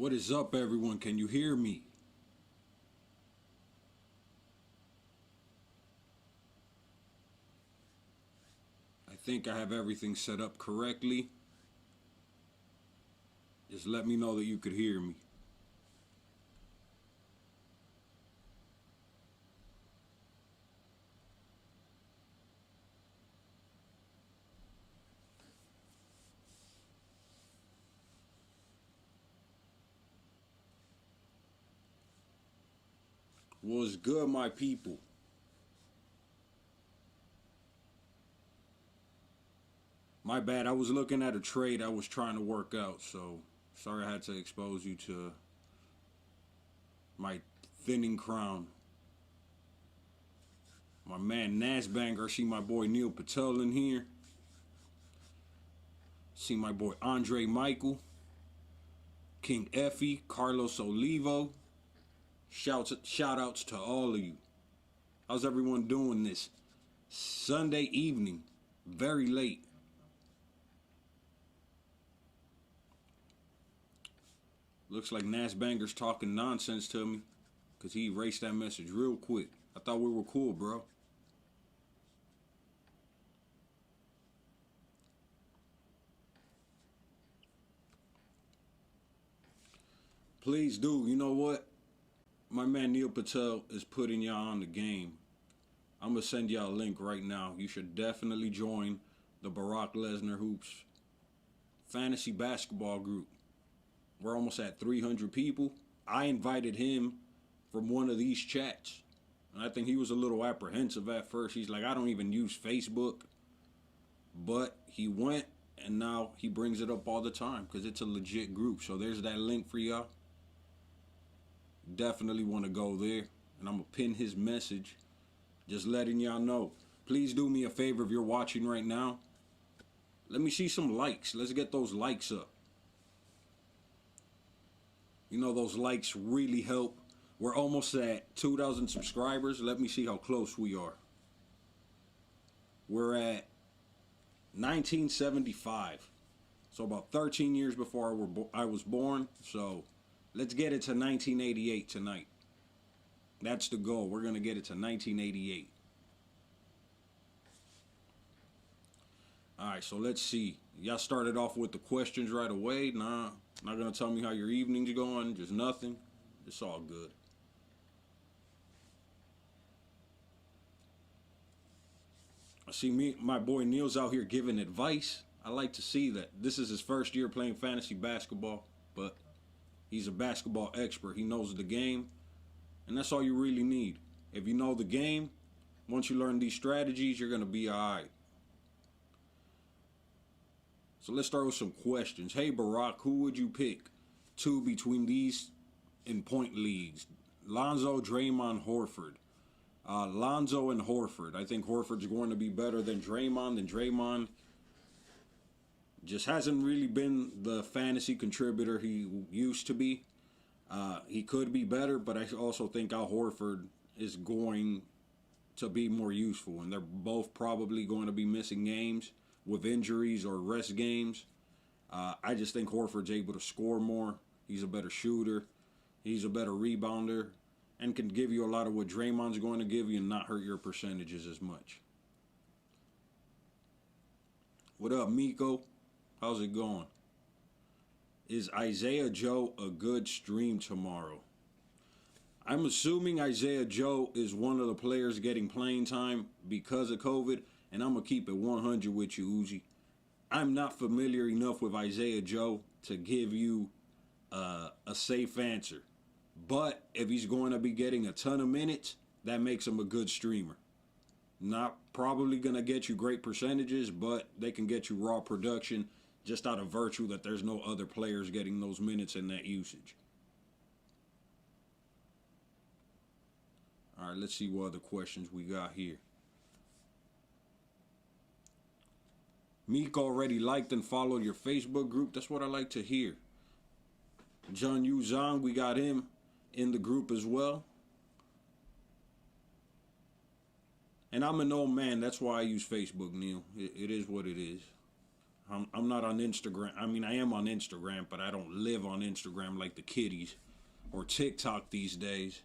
What is up, everyone? Can you hear me? I think I have everything set up correctly. Just let me know that you could hear me. What's good, my people? My bad, I was looking at a trade I was trying to work out, so sorry I had to expose you to my thinning crown. My man Nasbanger, I see my boy Neil Patel in here. See my boy Andre Michael, King Effie, Carlos Olivo. Shout outs to all of you. How's everyone doing this Sunday evening? Very late. Looks like Nasbanger's talking nonsense to me because he erased that message real quick. I thought we were cool, bro. Please do. You know what? My man Neil Patel is putting y'all on the game. I'm going to send y'all a link right now. You should definitely join the Brock Lesnar Hoops fantasy basketball group. We're almost at 300 people. I invited him from one of these chats. And I think he was a little apprehensive at first. He's like, I don't even use Facebook. But he went, and now he brings it up all the time because it's a legit group. So there's that link for y'all. Definitely want to go there, and I'm gonna pin his message, just letting y'all know. Please do me a favor if you're watching right now. Let me see some likes. Let's get those likes up. You know, those likes really help. We're almost at 2,000 subscribers. Let me see how close we are. We're at 1975, so about 13 years before I was born. So let's get it to 1988 tonight. That's the goal. We're going to get it to 1988. All right, so let's see. Y'all started off with the questions right away. Nah, not going to tell me how your evening's going. Just nothing. It's all good. I see my boy Neil's out here giving advice. I like to see that. This is his first year playing fantasy basketball, but he's a basketball expert. He knows the game, and that's all you really need. If you know the game, once you learn these strategies, you're going to be all right. So let's start with some questions. Hey, Barack, who would you pick two between these in point leagues? Lonzo, Draymond, Horford. Lonzo and Horford. I think Horford's going to be better than Draymond. Draymond just hasn't really been the fantasy contributor he used to be. He could be better, but I also think Al Horford is going to be more useful. And they're both probably going to be missing games with injuries or rest games. I just think Horford's able to score more. He's a better shooter. He's a better rebounder. And can give you a lot of what Draymond's going to give you and not hurt your percentages as much. What up, Miko? How's it going? Is Isaiah Joe a good stream tomorrow? I'm assuming Isaiah Joe is one of the players getting playing time because of COVID, and I'm going to keep it 100 with you, Uzi. I'm not familiar enough with Isaiah Joe to give you a safe answer. But if he's going to be getting a ton of minutes, that makes him a good streamer. Not probably going to get you great percentages, but they can get you raw production just out of virtue that there's no other players getting those minutes and that usage. All right, let's see what other questions we got here. Meek already liked and followed your Facebook group. That's what I like to hear. John Yu Zhang, we got him in the group as well. And I'm an old man. That's why I use Facebook, Neil. It is what it is. I'm not on Instagram. I mean, I am on Instagram, but I don't live on Instagram like the kiddies or TikTok these days.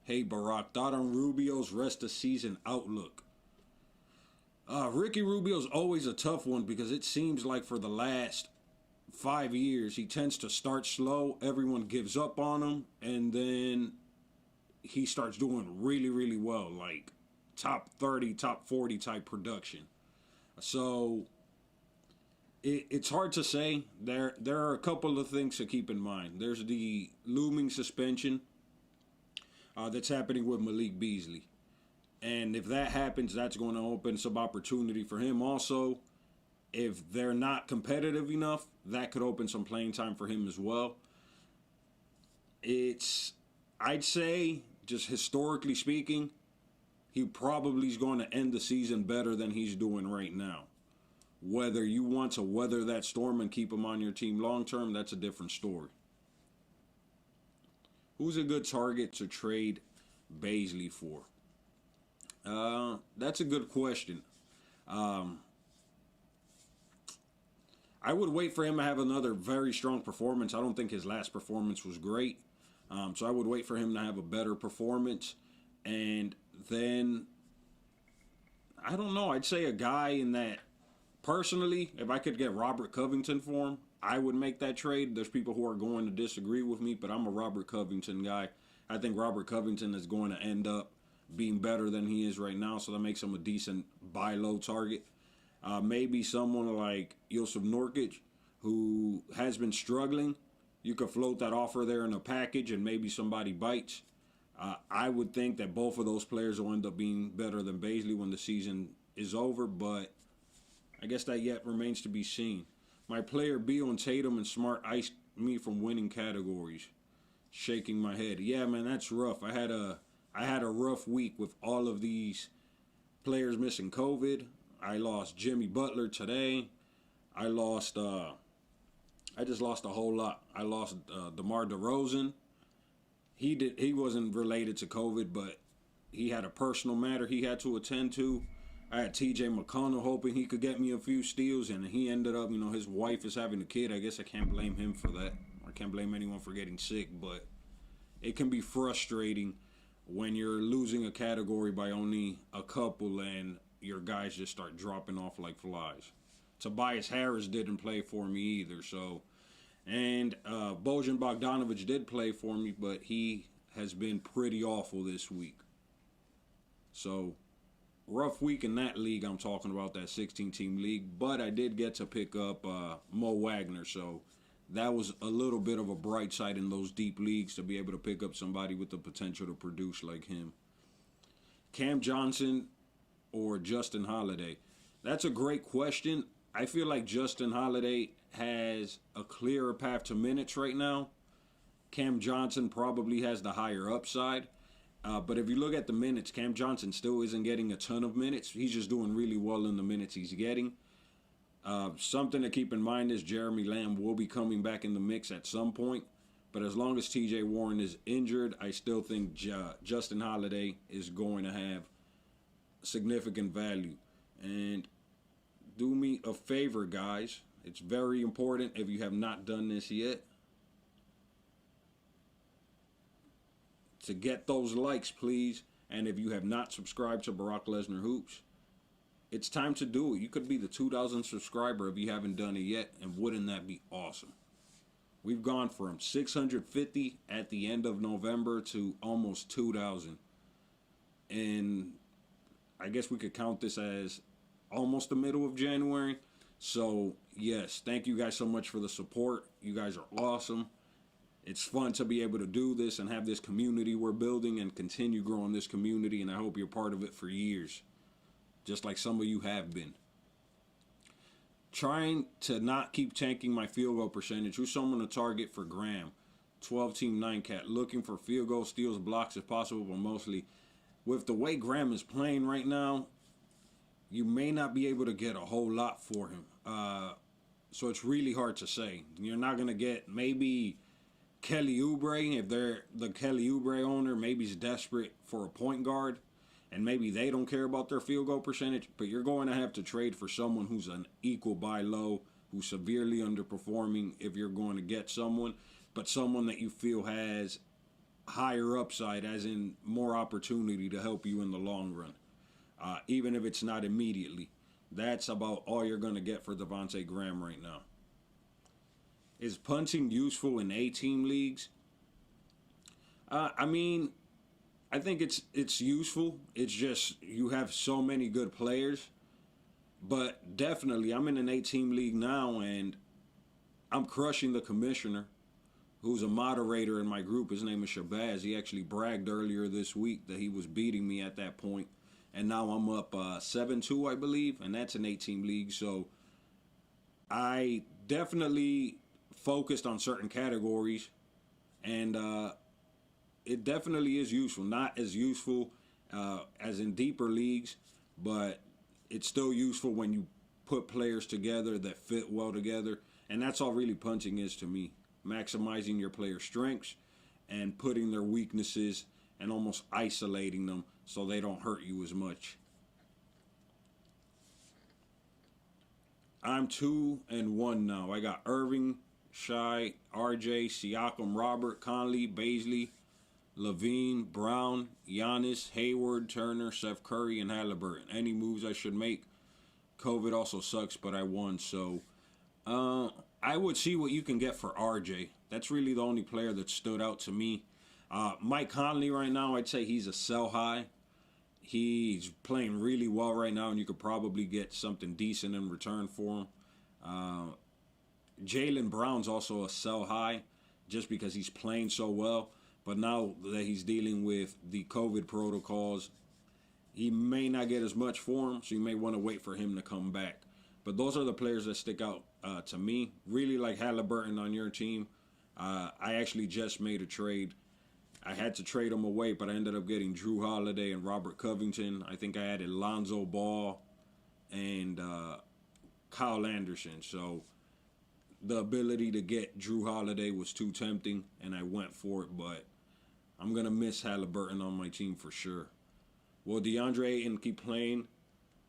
Hey, Barack, thought on Rubio's rest of season outlook. Ricky Rubio's always a tough one because it seems like for the last 5 years, he tends to start slow. Everyone gives up on him, and then he starts doing really, really well, like top 30, top 40 type production. So it's hard to say. There are a couple of things to keep in mind. There's the looming suspension that's happening with Malik Beasley. And if that happens, that's going to open some opportunity for him. Also, if they're not competitive enough, that could open some playing time for him as well. I'd say, just historically speaking, he probably is going to end the season better than he's doing right now. Whether you want to weather that storm and keep him on your team long term, that's a different story. Who's a good target to trade Beasley for? That's a good question. I would wait for him to have another very strong performance. I don't think his last performance was great. So I would wait for him to have a better performance. And then, I don't know, I'd say a guy in that, personally, if I could get Robert Covington for him, I would make that trade. There's people who are going to disagree with me, but I'm a Robert Covington guy. I think Robert Covington is going to end up being better than he is right now, so that makes him a decent buy low target. Maybe someone like Yusuf Nurkic, who has been struggling. You could float that offer there in a package, and maybe somebody bites. I would think that both of those players will end up being better than Beasley when the season is over, but I guess that yet remains to be seen. My player B on Tatum and Smart iced me from winning categories. Shaking my head. Yeah, man, that's rough. I had a rough week with all of these players missing COVID. I lost Jimmy Butler today. I just lost a whole lot. I lost DeMar DeRozan. He wasn't related to COVID, but he had a personal matter he had to attend to. I had TJ McConnell hoping he could get me a few steals, and he ended up, his wife is having a kid. I guess I can't blame him for that. I can't blame anyone for getting sick, but it can be frustrating when you're losing a category by only a couple and your guys just start dropping off like flies. Tobias Harris didn't play for me either, so. And Bojan Bogdanovic did play for me, but he has been pretty awful this week. So, rough week in that league I'm talking about, that 16-team league. But I did get to pick up Mo Wagner, so that was a little bit of a bright side in those deep leagues to be able to pick up somebody with the potential to produce like him. Cam Johnson or Justin Holiday? That's a great question. I feel like Justin Holiday has a clearer path to minutes right now. Cam Johnson probably has the higher upside. But if you look at the minutes, Cam Johnson still isn't getting a ton of minutes. He's just doing really well in the minutes he's getting. Something to keep in mind is Jeremy Lamb will be coming back in the mix at some point. But as long as TJ Warren is injured, I still think Justin Holiday is going to have significant value. And do me a favor, guys. It's very important if you have not done this yet to get those likes, please. And if you have not subscribed to Brock Lesnar Hoops, it's time to do it. You could be the 2,000 subscriber if you haven't done it yet, and wouldn't that be awesome? We've gone from 650 at the end of November to almost 2,000. And I guess we could count this as almost the middle of January. So, yes, thank you guys so much for the support. You guys are awesome. It's fun to be able to do this and have this community we're building and continue growing this community, and I hope you're part of it for years, just like some of you have been. Trying to not keep tanking my field goal percentage. Who's someone to target for Graham? 12-team 9-cat. Looking for field goal, steals, blocks if possible, but mostly. With the way Graham is playing right now, you may not be able to get a whole lot for him. So it's really hard to say. You're not going to get maybe Kelly Oubre. If they're the Kelly Oubre owner, maybe he's desperate for a point guard, and maybe they don't care about their field goal percentage, but you're going to have to trade for someone who's an equal buy low, who's severely underperforming if you're going to get someone, but someone that you feel has higher upside, as in more opportunity to help you in the long run, even if it's not immediately. That's about all you're going to get for Devontae Graham right now. Is punting useful in A-team leagues? I mean, I think it's useful. It's just you have so many good players. But definitely, I'm in an 8-team league now, and I'm crushing the commissioner, who's a moderator in my group. His name is Shabazz. He actually bragged earlier this week that he was beating me at that point. And now I'm up 7-2, I believe, and that's an 8-team league. So I definitely focused on certain categories, and it definitely is useful. Not as useful as in deeper leagues, but it's still useful when you put players together that fit well together. And that's all really punting is to me. Maximizing your player strengths and putting their weaknesses and almost isolating them so they don't hurt you as much. I'm 2-1 now. I got Irving, Shai, RJ, Siakam, Robert, Conley, Baisley, Levine, Brown, Giannis, Hayward, Turner, Steph Curry, and Halliburton. Any moves I should make? COVID also sucks, but I won, so I would see what you can get for RJ. That's really the only player that stood out to me. Mike Conley right now, I'd say he's a sell high. He's playing really well right now, and you could probably get something decent in return for him. Jaylen Brown's also a sell high just because he's playing so well. But now that he's dealing with the COVID protocols, he may not get as much for him, so you may want to wait for him to come back. But those are the players that stick out to me. Really like Halliburton on your team. I actually just made a trade. I had to trade him away, but I ended up getting Drew Holiday and Robert Covington. I think I added Lonzo Ball and Kyle Anderson. So the ability to get Drew Holiday was too tempting, and I went for it. But I'm going to miss Halliburton on my team for sure. Will DeAndre Ayton keep playing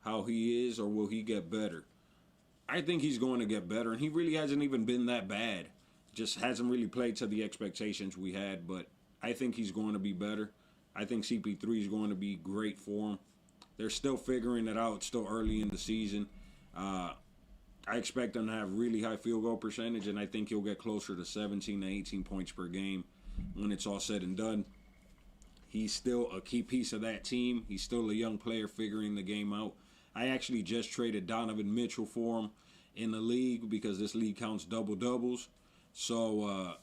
how he is, or will he get better? I think he's going to get better, and he really hasn't even been that bad. Just hasn't really played to the expectations we had, but I think he's going to be better. I think CP3 is going to be great for him. They're still figuring it out. It's still early in the season. I expect him to have really high field goal percentage, and I think he'll get closer to 17 to 18 points per game when it's all said and done. He's still a key piece of that team. He's still a young player figuring the game out. I actually just traded Donovan Mitchell for him in the league because this league counts double-doubles. So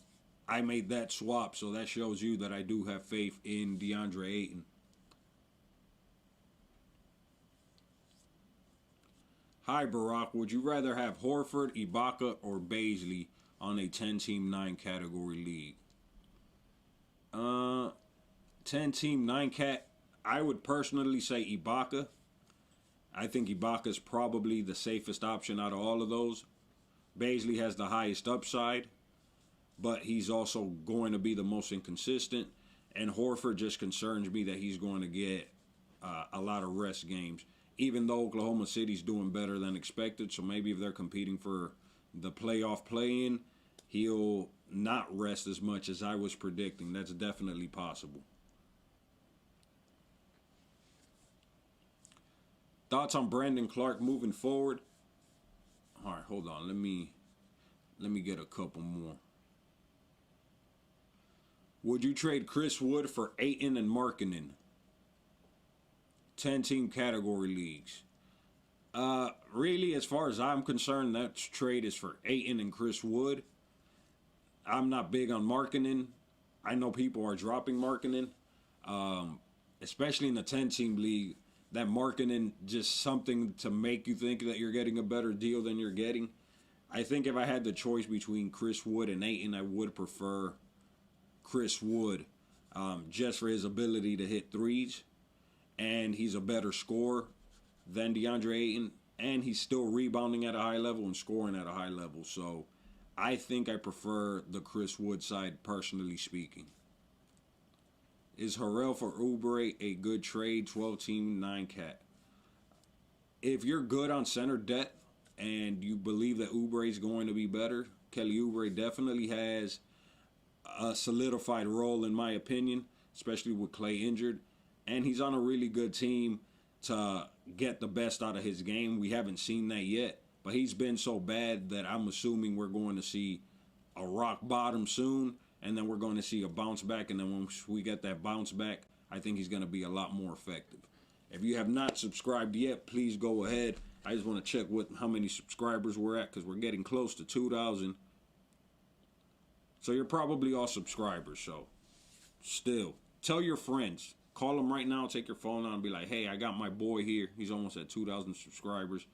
I made that swap, so that shows you that I do have faith in DeAndre Ayton. Hi, Barack. Would you rather have Horford, Ibaka, or Baisley on a 10-team 9-category league? 10-team 9-cat, I would personally say Ibaka. I think Ibaka is probably the safest option out of all of those. Baisley has the highest upside, but he's also going to be the most inconsistent. And Horford just concerns me that he's going to get a lot of rest games, even though Oklahoma City's doing better than expected. So maybe if they're competing for the playoff play-in, he'll not rest as much as I was predicting. That's definitely possible. Thoughts on Brandon Clark moving forward? All right, hold on. Let me get a couple more. Would you trade Chris Wood for Ayton and Markkanen? 10-team category leagues. Really, as far as I'm concerned, that trade is for Ayton and Chris Wood. I'm not big on Markkanen. I know people are dropping Markkanen, especially in the 10-team league. That Markkanen just something to make you think that you're getting a better deal than you're getting. I think if I had the choice between Chris Wood and Ayton, I would prefer Chris Wood, just for his ability to hit threes, and he's a better scorer than DeAndre Ayton, and he's still rebounding at a high level and scoring at a high level. So I think I prefer the Chris Wood side, personally speaking. Is Harrell for Oubre a good trade? 12-team 9-cat. If you're good on center depth and you believe that Oubre is going to be better, Kelly Oubre definitely has a solidified role, in my opinion, especially with Clay injured. And he's on a really good team to get the best out of his game. We haven't seen that yet, but he's been so bad that I'm assuming we're going to see a rock bottom soon, and then we're going to see a bounce back. And then once we get that bounce back, I think he's going to be a lot more effective. If you have not subscribed yet, please go ahead. I just want to check how many subscribers we're at, because we're getting close to 2,000. So you're probably all subscribers. So still, tell your friends. Call them right now. Take your phone out and be like, hey, I got my boy here. He's almost at 2,000 subscribers.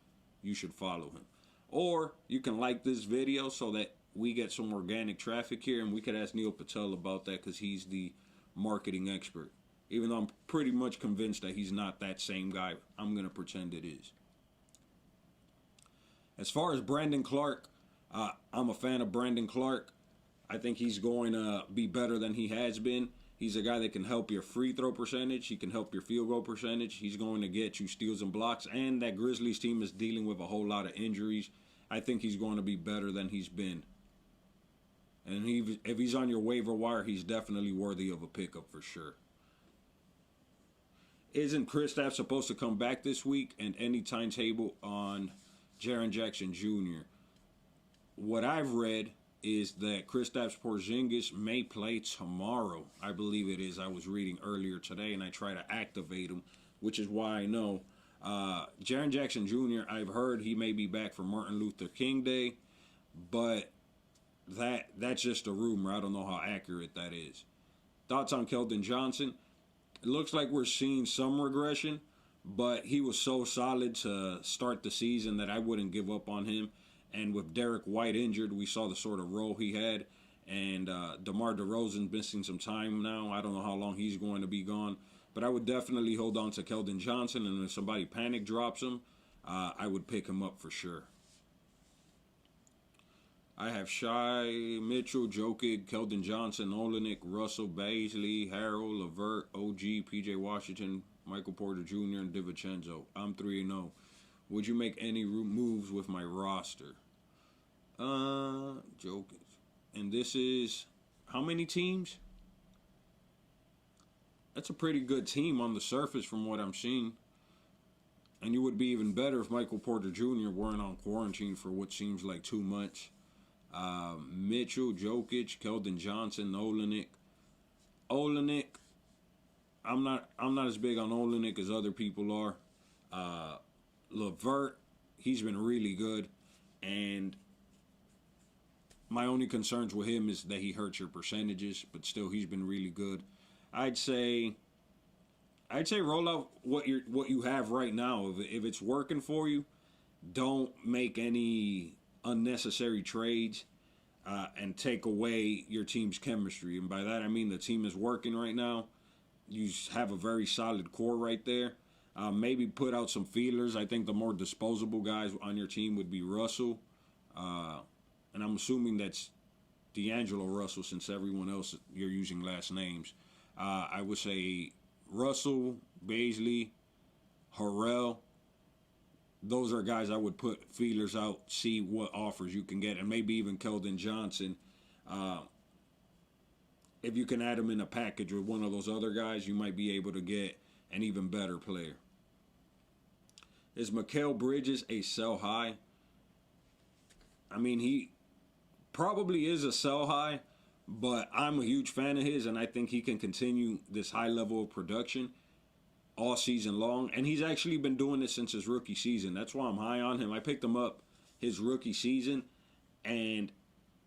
You should follow him. Or you can like this video so that we get some organic traffic here, and we could ask Neil Patel about that, because he's the marketing expert. Even though I'm pretty much convinced that he's not that same guy, I'm going to pretend it is. As far as Brandon Clark, I'm a fan of Brandon Clark. I think he's going to be better than he has been. He's a guy that can help your free throw percentage. He can help your field goal percentage. He's going to get you steals and blocks. And that Grizzlies team is dealing with a whole lot of injuries. I think he's going to be better than he's been. And if he's on your waiver wire, he's definitely worthy of a pickup for sure. Isn't Kristaps supposed to come back this week? And any timetable on Jaren Jackson Jr.? What I've read is that Kristaps Porzingis may play tomorrow. I believe it is. I was reading earlier today, and I try to activate him, which is why I know. Jaren Jackson Jr., I've heard he may be back for Martin Luther King Day, but that's just a rumor. I don't know how accurate that is. Thoughts on Kelton Johnson? It looks like we're seeing some regression, but he was so solid to start the season that I wouldn't give up on him. And with Derek White injured, we saw the sort of role he had. And DeMar DeRozan missing some time now. I don't know how long he's going to be gone. But I would definitely hold on to Kelton Johnson. And if somebody panic drops him, I would pick him up for sure. I have Shai, Mitchell, Jokic, Kelton Johnson, Olynyk, Russell, Baisley, Harold, LeVert, OG, PJ Washington, Michael Porter Jr., and DiVincenzo. I'm 3-0. Would you make any moves with my roster? Jokic. And this is how many teams? That's a pretty good team on the surface from what I'm seeing. And you would be even better if Michael Porter Jr. weren't on quarantine for what seems like 2 months. Mitchell, Jokic, Keldon Johnson, Olynyk. I'm not as big on Olynyk as other people are. LeVert, he's been really good, and my only concerns with him is that he hurts your percentages, but still he's been really good. I'd say roll out what you have right now. If it's working for you, don't make any unnecessary trades and take away your team's chemistry. And by that I mean the team is working right now. You have a very solid core right there. Maybe put out some feelers. I think the more disposable guys on your team would be Russell. And I'm assuming that's D'Angelo Russell, since everyone else you're using last names. I would say Russell, Baisley, Harrell. Those are guys I would put feelers out, see what offers you can get. And maybe even Keldon Johnson. If you can add him in a package with one of those other guys, you might be able to get an even better player. Is Mikal Bridges a sell high? I mean, he probably is a sell high, but I'm a huge fan of his, and I think he can continue this high level of production all season long. And he's actually been doing this since his rookie season. That's why I'm high on him. I picked him up his rookie season, and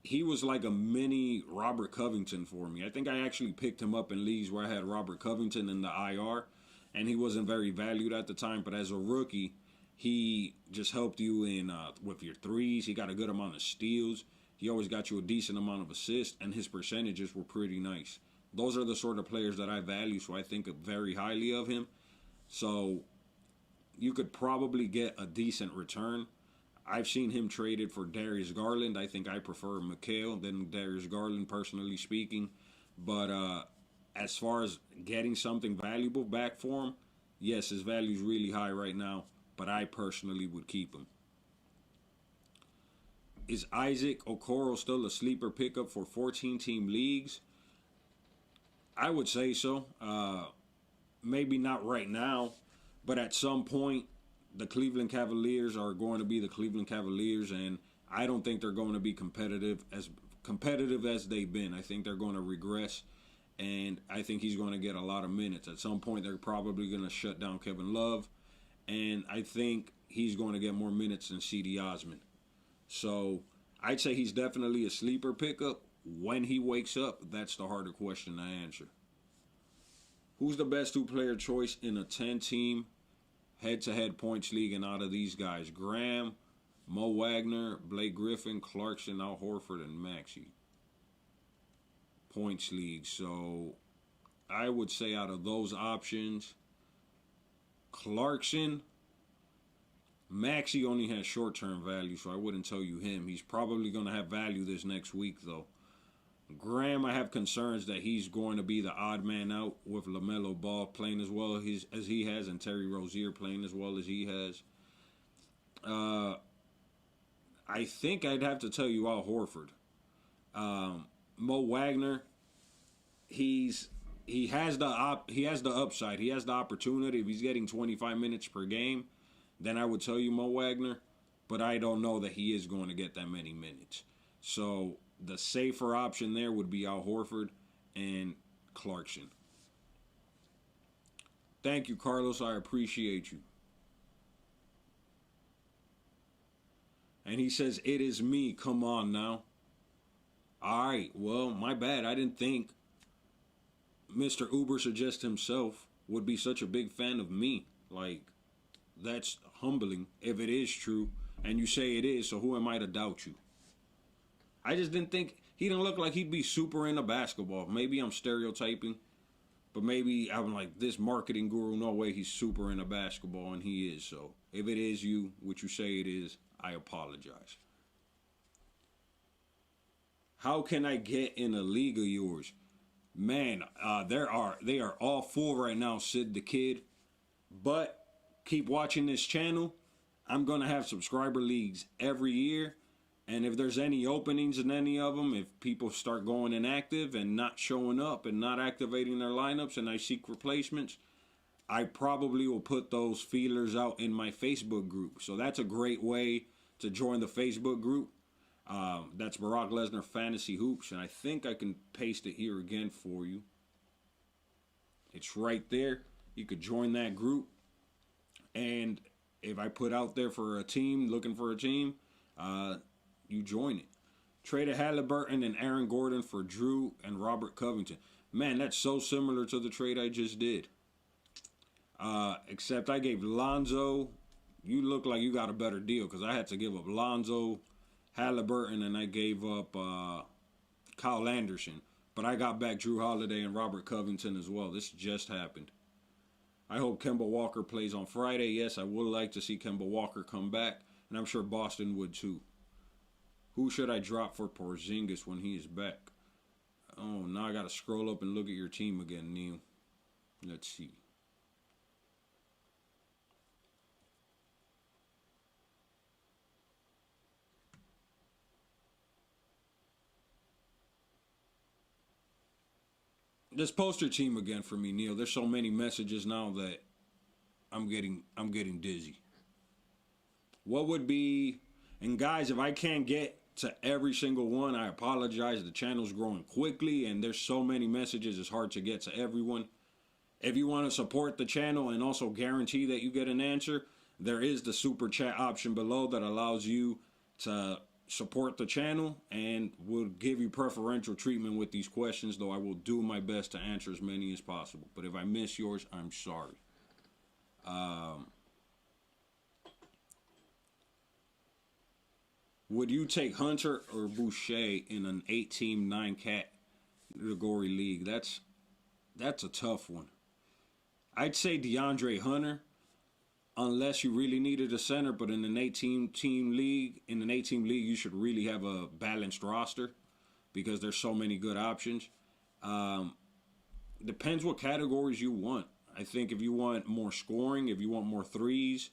he was like a mini Robert Covington for me. I think I actually picked him up in leagues where I had Robert Covington in the IR, and he wasn't very valued at the time. But as a rookie, he just helped you in with your threes. He got a good amount of steals. He always got you a decent amount of assists, and his percentages were pretty nice. Those are the sort of players that I value, so I think very highly of him. So you could probably get a decent return. I've seen him traded for Darius Garland. I think I prefer Mikal than Darius Garland, personally speaking. But as far as getting something valuable back for him, yes, his value is really high right now, but I personally would keep him. Is Isaac Okoro still a sleeper pickup for 14-team leagues? I would say so. Maybe not right now, but at some point, the Cleveland Cavaliers are going to be the Cleveland Cavaliers, and I don't think they're going to be competitive as they've been. I think they're going to regress, and I think he's going to get a lot of minutes. At some point, they're probably going to shut down Kevin Love, and I think he's going to get more minutes than C.D. Osman. So I'd say he's definitely a sleeper pickup. When he wakes up, that's the harder question to answer. Who's the best two-player choice in a 10-team head-to-head points league? And out of these guys, Graham, Mo Wagner, Blake Griffin, Clarkson, Al Horford, and Maxey. Points league. So I would say out of those options, Clarkson, Maxey only has short-term value, so I wouldn't tell you him. He's probably going to have value this next week, though. Graham, I have concerns that he's going to be the odd man out with LaMelo Ball playing as well as he has and Terry Rozier playing as well as he has. I think I'd have to tell you Al Horford. Mo Wagner, he has the upside. He has the opportunity. If he's getting 25 minutes per game, then I would tell you Mo Wagner. But I don't know that he is going to get that many minutes. So the safer option there would be Al Horford and Clarkson. Thank you, Carlos. I appreciate you. And he says, it is me. Come on now. All right. Well, my bad. I didn't think Mr. Uber Suggest himself would be such a big fan of me. Like, that's humbling if it is true. And you say it is, so who am I to doubt you? I just didn't think, he didn't look like he'd be super into basketball. Maybe I'm stereotyping, but maybe I'm like, this marketing guru, no way he's super into basketball, and he is. So if it is you, what you say it is, I apologize. How can I get in a league of yours? Man, they are all full right now, Sid the Kid. But keep watching this channel. I'm going to have subscriber leagues every year. And if there's any openings in any of them, if people start going inactive and not showing up and not activating their lineups and I seek replacements, I probably will put those feelers out in my Facebook group. So that's a great way to join the Facebook group. That's Brock Lesnar Fantasy Hoops. And I think I can paste it here again for you. It's right there. You could join that group. And if I put out there for a team, looking for a team, you join it. Traded Halliburton and Aaron Gordon for Drew and Robert Covington. Man, that's so similar to the trade I just did. Except I gave Lonzo. You look like you got a better deal because I had to give up Lonzo, Halliburton, and I gave up Kyle Anderson. But I got back Drew Holiday and Robert Covington as well. This just happened. I hope Kemba Walker plays on Friday. Yes, I would like to see Kemba Walker come back. And I'm sure Boston would too. Who should I drop for Porzingis when he is back? Oh, now I got to scroll up and look at your team again, Neil. Let's see. Just post your team again for me, Neil. There's so many messages now that I'm getting dizzy. What would be, and guys, if I can't get to every single one, I apologize. The channel's growing quickly and there's so many messages, it's hard to get to everyone. If you want to support the channel and also guarantee that you get an answer, there is the super chat option below that allows you to support the channel and will give you preferential treatment with these questions, though I will do my best to answer as many as possible. But if I miss yours, I'm sorry. Would you take Hunter or Boucher in an 8-team 9-category league? That's a tough one. I'd say DeAndre Hunter, unless you really needed a center. But in an 18-team league, you should really have a balanced roster because there's so many good options. Depends what categories you want. I think if you want more scoring, if you want more threes,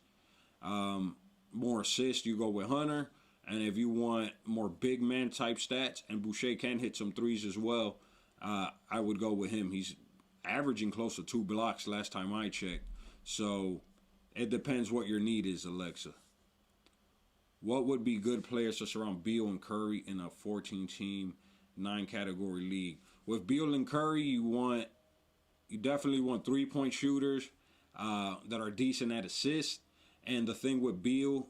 more assists, you go with Hunter. And if you want more big man type stats, and Boucher can hit some threes as well, I would go with him. He's averaging close to 2 blocks last time I checked. So it depends what your need is, Alexa. What would be good players to surround Beal and Curry in a 14-team, 9-category league? With Beal and Curry, you definitely want 3-point shooters that are decent at assists. And the thing with Beal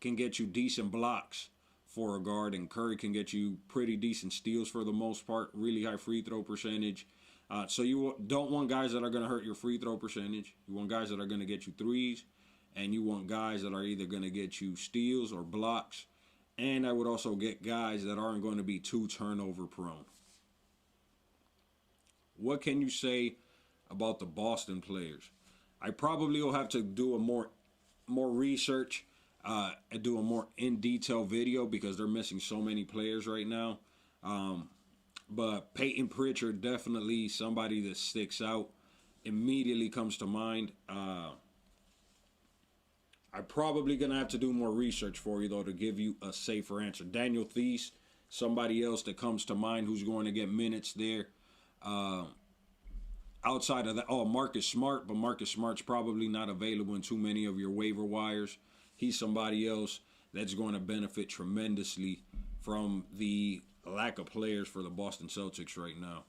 can get you decent blocks for a guard, and Curry can get you pretty decent steals for the most part, really high free throw percentage. So you don't want guys that are going to hurt your free throw percentage. You want guys that are going to get you threes, and you want guys that are either going to get you steals or blocks. And I would also get guys that aren't going to be too turnover prone. What can you say about the Boston players? I probably will have to do a more research and do a more in-detail video because they're missing so many players right now. But Peyton Pritchard, definitely somebody that sticks out, immediately comes to mind. I'm probably going to have to do more research for you, though, to give you a safer answer. Daniel Theis, somebody else that comes to mind who's going to get minutes there. Outside of that, Marcus Smart, but Marcus Smart's probably not available in too many of your waiver wires. He's somebody else that's going to benefit tremendously from the lack of players for the Boston Celtics right now.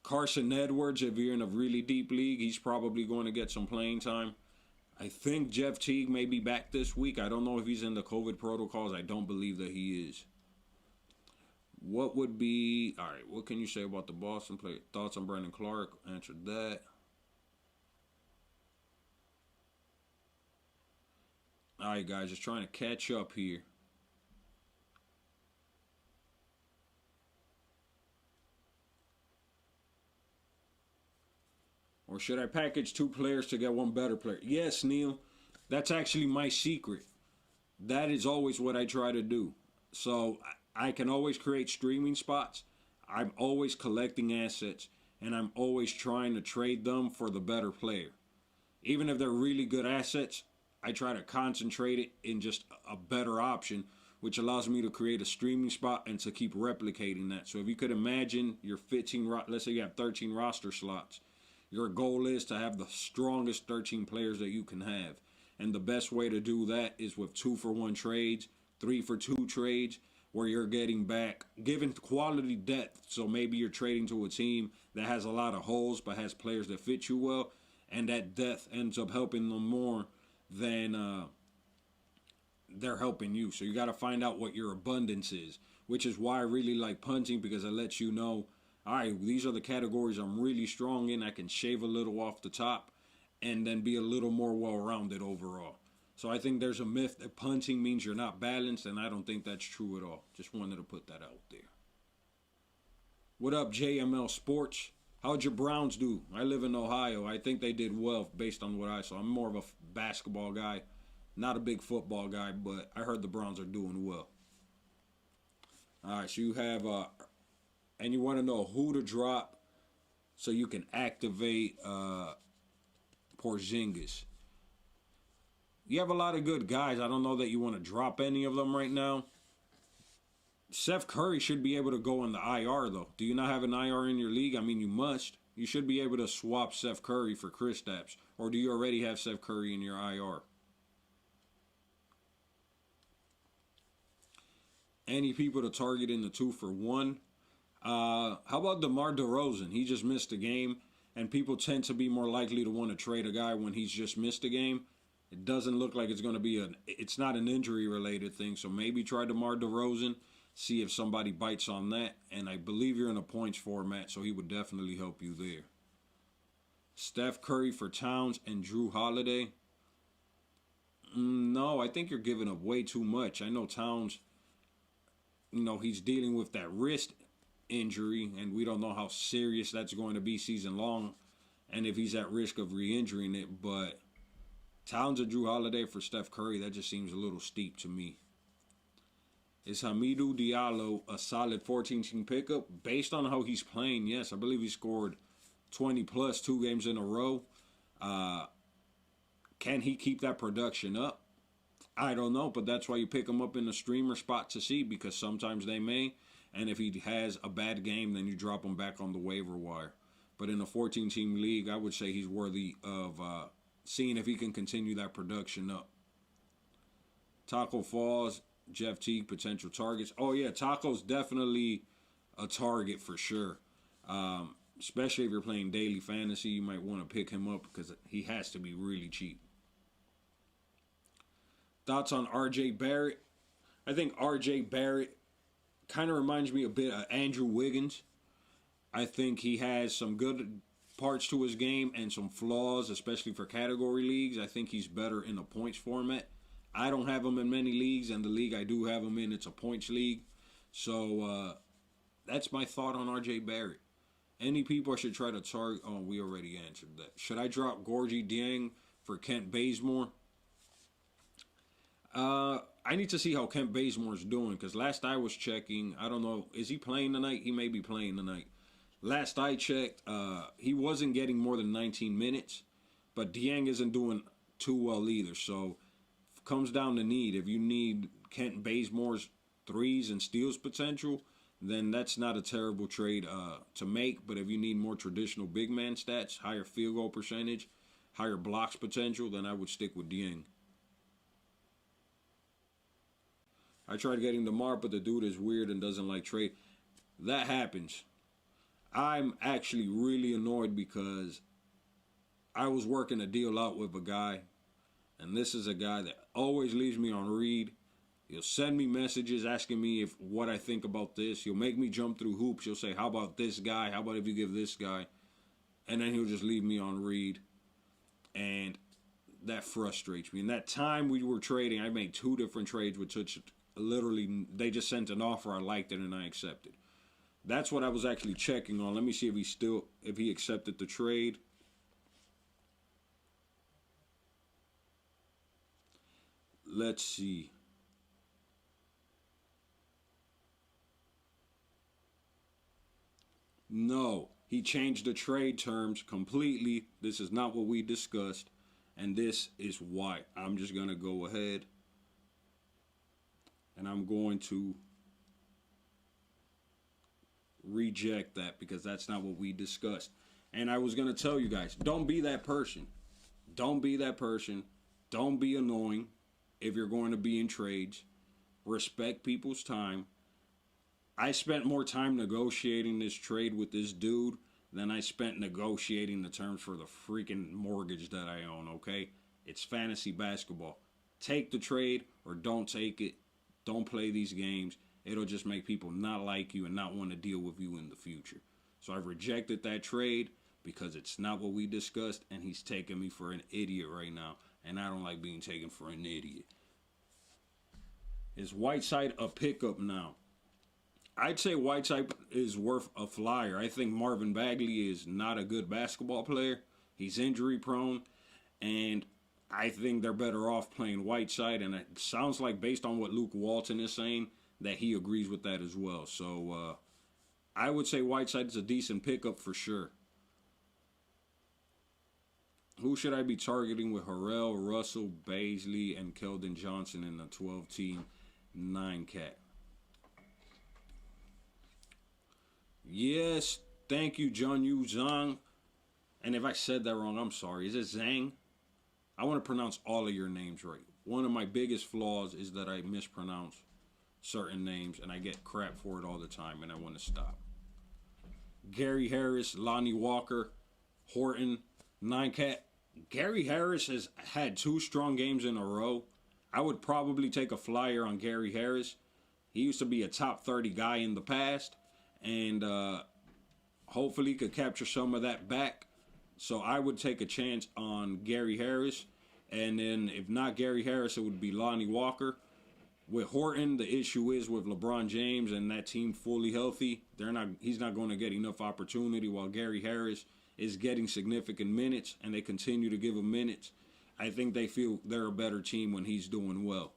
Carson Edwards, if you're in a really deep league, he's probably going to get some playing time. I think Jeff Teague may be back this week. I don't know if he's in the COVID protocols. I don't believe that he is. What can you say about the Boston player? Thoughts on Brandon Clark? Answered that. All right, guys, just trying to catch up here. Or should I package 2 players to get 1 better player? Yes, Neil. That's actually my secret. That is always what I try to do. So I can always create streaming spots. I'm always collecting assets, and I'm always trying to trade them for the better player. Even if they're really good assets, I try to concentrate it in just a better option, which allows me to create a streaming spot and to keep replicating that. So if you could imagine your 15, let's say you have 13 roster slots, your goal is to have the strongest 13 players that you can have. And the best way to do that is with 2-for-1 trades, 3-for-2 trades, where you're getting back, given quality depth. So maybe you're trading to a team that has a lot of holes but has players that fit you well, and that depth ends up helping them more than they're helping you. So you got to find out what your abundance is, which is why I really like punting, because it lets you know, all right, these are the categories I'm really strong in. I can shave a little off the top and then be a little more well-rounded overall. So I think there's a myth that punting means you're not balanced, and I don't think that's true at all. Just wanted to put that out there. What up, JML Sports? How'd your Browns do? I live in Ohio. I think they did well based on what I saw. I'm more of a basketball guy, not a big football guy, but I heard the Browns are doing well. All right, so you have, and you want to know who to drop so you can activate Porzingis. You have a lot of good guys. I don't know that you want to drop any of them right now. Seth Curry should be able to go in the IR, though. Do you not have an IR in your league? I mean, you must. You should be able to swap Seth Curry for Kristaps. Or do you already have Seth Curry in your IR? Any people to target in the 2-for-1? How about DeMar DeRozan? He just missed a game, and people tend to be more likely to want to trade a guy when he's just missed a game. It doesn't look like it's going to be it's not an injury-related thing, so maybe try DeMar DeRozan, see if somebody bites on that, and I believe you're in a points format, so he would definitely help you there. Steph Curry for Towns and Drew Holiday. No, I think you're giving up way too much. I know Towns, he's dealing with that wrist injury, and we don't know how serious that's going to be season long, and if he's at risk of re-injuring it, but Towns or Drew Holiday for Steph Curry, that just seems a little steep to me. Is Hamidou Diallo a solid 14-team pickup? Based on how he's playing, yes. I believe he scored 20-plus 2 games in a row. Can he keep that production up? I don't know, but that's why you pick him up in the streamer spot to see, because sometimes they may. And if he has a bad game, then you drop him back on the waiver wire. But in a 14-team league, I would say he's worthy of seeing if he can continue that production up. Taco Falls, Jeff Teague, potential targets. Oh, yeah, Taco's definitely a target for sure. Especially if you're playing daily fantasy, you might want to pick him up because he has to be really cheap. Thoughts on RJ Barrett? I think RJ Barrett kind of reminds me a bit of Andrew Wiggins. I think he has some good parts to his game and some flaws, especially for category leagues. I think he's better in a points format. I don't have him in many leagues, and the league I do have him in, it's a points league. So that's my thought on RJ Barrett. Any people I should try to target? Oh, we already answered that. Should I drop Gorgie Dieng for Kent Bazemore? I need to see how Kent Bazemore's doing, because last I was checking, I don't know, is he playing tonight? He may be playing tonight. Last I checked, he wasn't getting more than 19 minutes, but Dieng isn't doing too well either. So it comes down to need. If you need Kent Bazemore's threes and steals potential, then that's not a terrible trade to make. But if you need more traditional big man stats, higher field goal percentage, higher blocks potential, then I would stick with Dieng. I tried getting DeMar, but the dude is weird and doesn't like trade. That happens. I'm actually really annoyed because I was working a deal out with a guy, and this is a guy that always leaves me on read. He'll send me messages asking me what I think about this. He'll make me jump through hoops. He'll say, how about this guy? How about if you give this guy? And then he'll just leave me on read. And that frustrates me. And that time we were trading, I made 2 different trades with Touch. Literally, they just sent an offer. I liked it and I accepted. That's what I was actually checking on. Let me see if he accepted the trade. Let's see. No, he changed the trade terms completely. This is not what we discussed, and this is why. I'm just going to go ahead and I'm going to reject that because that's not what we discussed. And I was going to tell you guys, don't be that person. Don't be that person. Don't be annoying if you're going to be in trades. Respect people's time. I spent more time negotiating this trade with this dude than I spent negotiating the terms for the freaking mortgage that I own, okay? It's fantasy basketball. Take the trade or don't take it. Don't play these games. It'll just make people not like you and not want to deal with you in the future. So I rejected that trade because it's not what we discussed, and he's taking me for an idiot right now, and I don't like being taken for an idiot. Is Whiteside a pickup now? I'd say Whiteside is worth a flyer. I think Marvin Bagley is not a good basketball player. He's injury prone, and I think they're better off playing Whiteside, and it sounds like, based on what Luke Walton is saying, that he agrees with that as well. So I would say Whiteside is a decent pickup for sure. Who should I be targeting with Harrell, Russell, Baisley, and Kelton Johnson in the 12-team 9-cat? Yes, thank you, John Yu Zhang. And if I said that wrong, I'm sorry. Is it Zhang? I want to pronounce all of your names right. One of my biggest flaws is that I mispronounce certain names, and I get crap for it all the time, and I want to stop. Gary Harris, Lonnie Walker, Horton, 9-cat. Gary Harris has had 2 strong games in a row. I would probably take a flyer on Gary Harris. He used to be a top 30 guy in the past, and hopefully could capture some of that back. So I would take a chance on Gary Harris. And then if not Gary Harris, it would be Lonnie Walker. With Horton, the issue is with LeBron James and that team fully healthy, he's not going to get enough opportunity, while Gary Harris is getting significant minutes, and they continue to give him minutes. I think they feel they're a better team when he's doing well.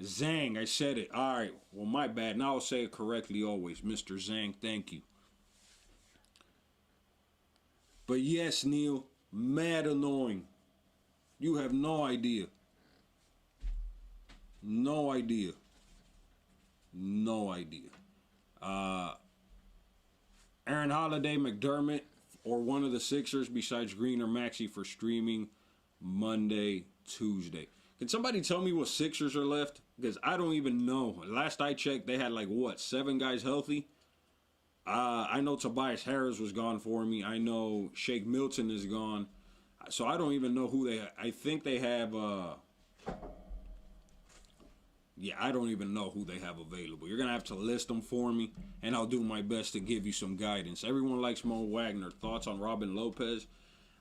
Zhang, I said it. All right, well, my bad. Now I'll say it correctly always. Mr. Zhang, thank you. But yes, Neil, Mad annoying. You have no idea. No idea. No idea. Aaron Holiday, McDermott, or one of the Sixers besides Green or Maxey for streaming Monday, Tuesday. Can somebody tell me what Sixers are left? Because I don't even know. Last I checked, they had like, what, 7 guys healthy? I know Tobias Harris was gone for me. I know Shake Milton is gone. So I don't even know who they have. I think they have... Yeah, I don't even know who they have available. You're going to have to list them for me, and I'll do my best to give you some guidance. Everyone likes Mo Wagner. Thoughts on Robin Lopez?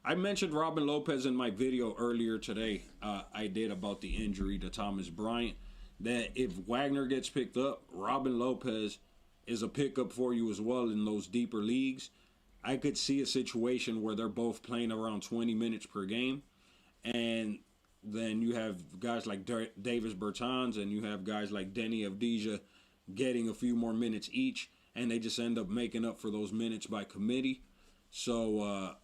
I mentioned Robin Lopez in my video earlier today. I did about the injury to Thomas Bryant. That if Wagner gets picked up, Robin Lopez is a pickup for you as well in those deeper leagues. I could see a situation where they're both playing around 20 minutes per game, and then you have guys like Davis Bertans and you have guys like Denny Avdija getting a few more minutes each, and they just end up making up for those minutes by committee. So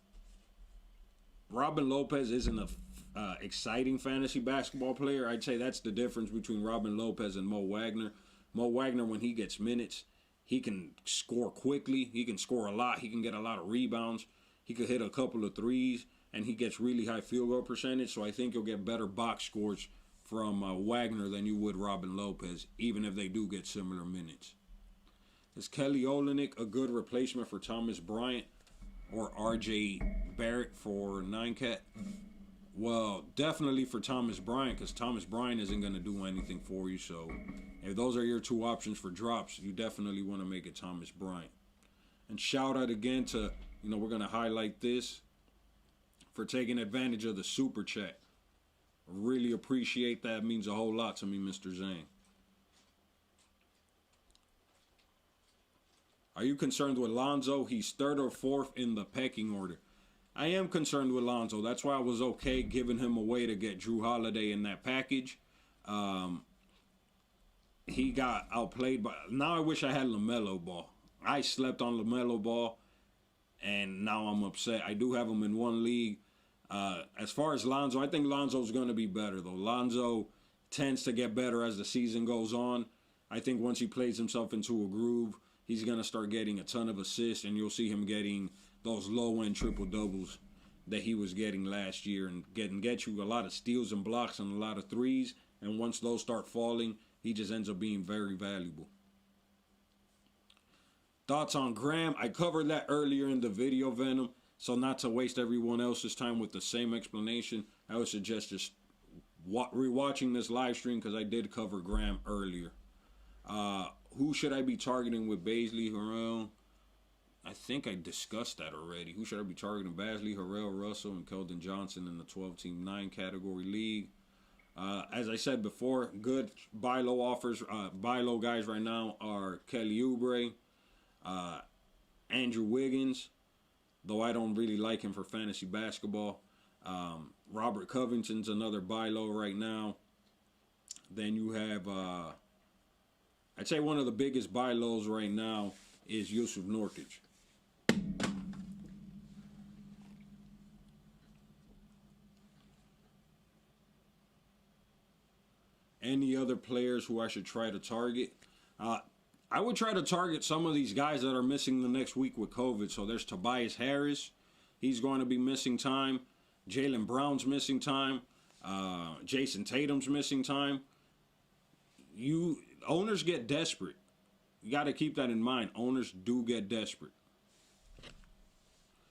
Robin Lopez isn't a exciting fantasy basketball player. I'd say that's the difference between Robin Lopez and Mo Wagner. Mo Wagner, when he gets minutes, he can score quickly. He can score a lot. He can get a lot of rebounds. He could hit a couple of threes, and he gets really high field goal percentage. So I think you'll get better box scores from Wagner than you would Robin Lopez, even if they do get similar minutes. Is Kelly Olynyk a good replacement for Thomas Bryant or RJ Barrett for 9-cat? Well, definitely for Thomas Bryant, because Thomas Bryant isn't going to do anything for you. So if those are your 2 options for drops, you definitely want to make it Thomas Bryant. And shout out again to, we're going to highlight this for taking advantage of the super chat. Really appreciate that. It means a whole lot to me, Mr. Zane. Are you concerned with Lonzo? He's 3rd or 4th in the pecking order. I am concerned with Lonzo. That's why I was okay giving him away to get Drew Holiday in that package. He got outplayed. But now I wish I had LaMelo Ball. I slept on LaMelo Ball, and now I'm upset. I do have him in one league. As far as Lonzo, I think Lonzo's going to be better, though. Lonzo tends to get better as the season goes on. I think once he plays himself into a groove, he's going to start getting a ton of assists, and you'll see him getting those low-end triple-doubles that he was getting last year and get you a lot of steals and blocks and a lot of threes. And once those start falling, he just ends up being very valuable. Thoughts on Graham? I covered that earlier in the video, Venom. So not to waste everyone else's time with the same explanation, I would suggest just rewatching this live stream because I did cover Graham earlier. Who should I be targeting with Bazley, Harrell? I think I discussed that already. Who should I be targeting? Bazley, Harrell, Russell, and Kelton Johnson in the 12-team 9-category league. As I said before, good buy low offers. Buy low guys right now are Kelly Oubre, Andrew Wiggins, though I don't really like him for fantasy basketball. Robert Covington's another buy low right now. Then you have, I'd say one of the biggest buy lows right now is Yusuf Nurkic. Any other players who I should try to target? I would try to target some of these guys that are missing the next week with COVID. So there's Tobias Harris. He's going to be missing time. Jaylen Brown's missing time. Jason Tatum's missing time. Owners get desperate. You got to keep that in mind. Owners do get desperate.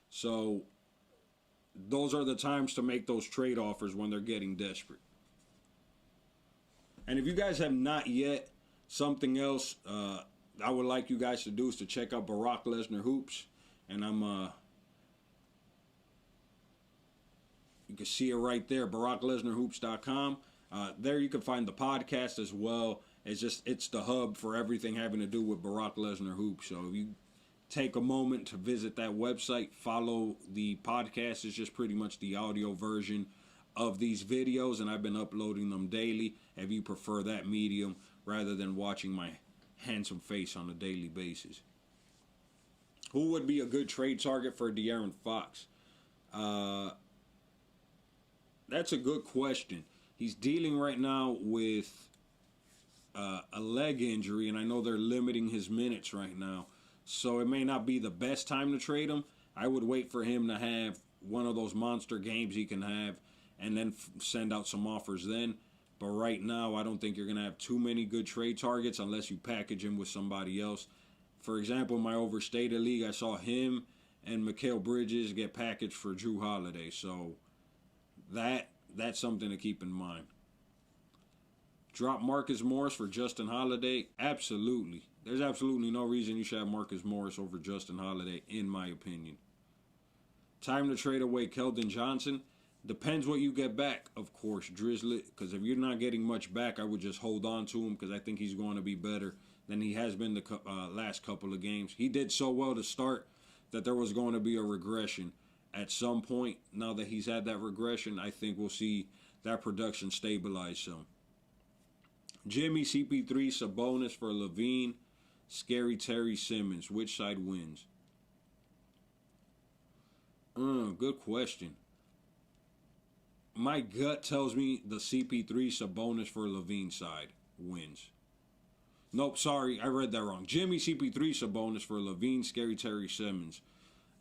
So those are the times to make those trade offers when they're getting desperate. And if you guys have not yet, something else I would like you guys to do is to check out Brock Lesnar Hoops. And you can see it right there, BarackLesnarHoops.com. There you can find the podcast as well. It's the hub for everything having to do with Brock Lesnar Hoops. So if you take a moment to visit that website, follow the podcast. It's just pretty much the audio version of these videos, and I've been uploading them daily if you prefer that medium rather than watching my handsome face on a daily basis. Who would be a good trade target for De'Aaron Fox? That's a good question. He's dealing right now with a leg injury, and I know they're limiting his minutes right now. So it may not be the best time to trade him. I would wait for him to have one of those monster games he can have and then send out some offers then. But right now, I don't think you're going to have too many good trade targets unless you package him with somebody else. For example, in my overstated league, I saw him and Mikal Bridges get packaged for Jrue Holiday. So that's something to keep in mind. Drop Marcus Morris for Justin Holiday? Absolutely. There's absolutely no reason you should have Marcus Morris over Justin Holiday, in my opinion. Time to trade away Kelton Johnson? Depends what you get back, of course, Drizzly. Because if you're not getting much back, I would just hold on to him because I think he's going to be better than he has been the last couple of games. He did so well to start that there was going to be a regression at some point. Now that he's had that regression, I think we'll see that production stabilize some. Jimmy, CP3, Sabonis for Levine, Scary Terry Simmons. Which side wins? Good question. My gut tells me the CP3 Sabonis for Levine side wins. Nope, sorry, I read that wrong. Jimmy, CP3 Sabonis for Levine, Scary Terry Simmons.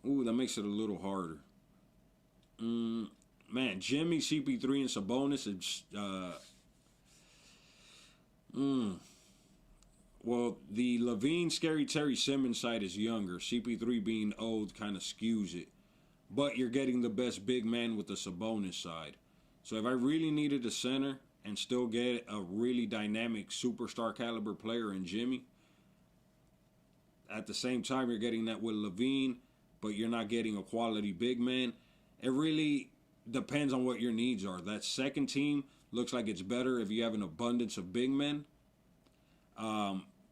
Ooh, that makes it a little harder. Man, Jimmy, CP3, and Sabonis is well, the Levine, Scary Terry Simmons side is younger. CP3 being old kind of skews it. But you're getting the best big man with the Sabonis side. So if I really needed a center and still get a really dynamic superstar caliber player in Jimmy, at the same time you're getting that with Levine, but you're not getting a quality big man. It really depends on what your needs are. That second team looks like it's better if you have an abundance of big men.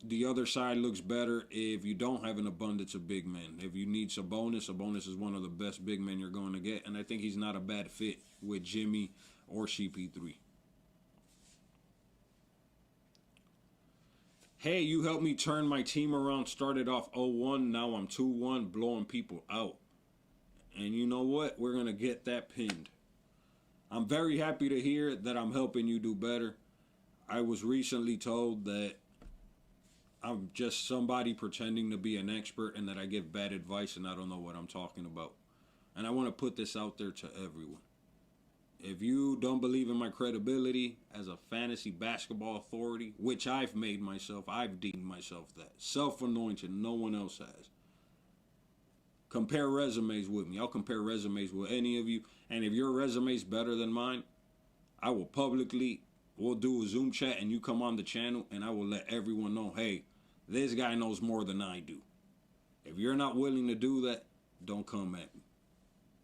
The other side looks better if you don't have an abundance of big men. If you need Sabonis, Sabonis is one of the best big men you're going to get. And I think he's not a bad fit with Jimmy or CP3. Hey, you helped me turn my team around. Started off 0-1. Now I'm 2-1, blowing people out. And you know what? We're going to get that pinned. I'm very happy to hear that I'm helping you do better. I was recently told that I'm just somebody pretending to be an expert and that I give bad advice and I don't know what I'm talking about. And I want to put this out there to everyone. If you don't believe in my credibility as a fantasy basketball authority, which I've made myself, I've deemed myself that. Self-anointed, no one else has. Compare resumes with me. I'll compare resumes with any of you. And if your resume's better than mine, I will publicly, we'll do a Zoom chat and you come on the channel and I will let everyone know, hey, this guy knows more than I do. If you're not willing to do that, don't come at me.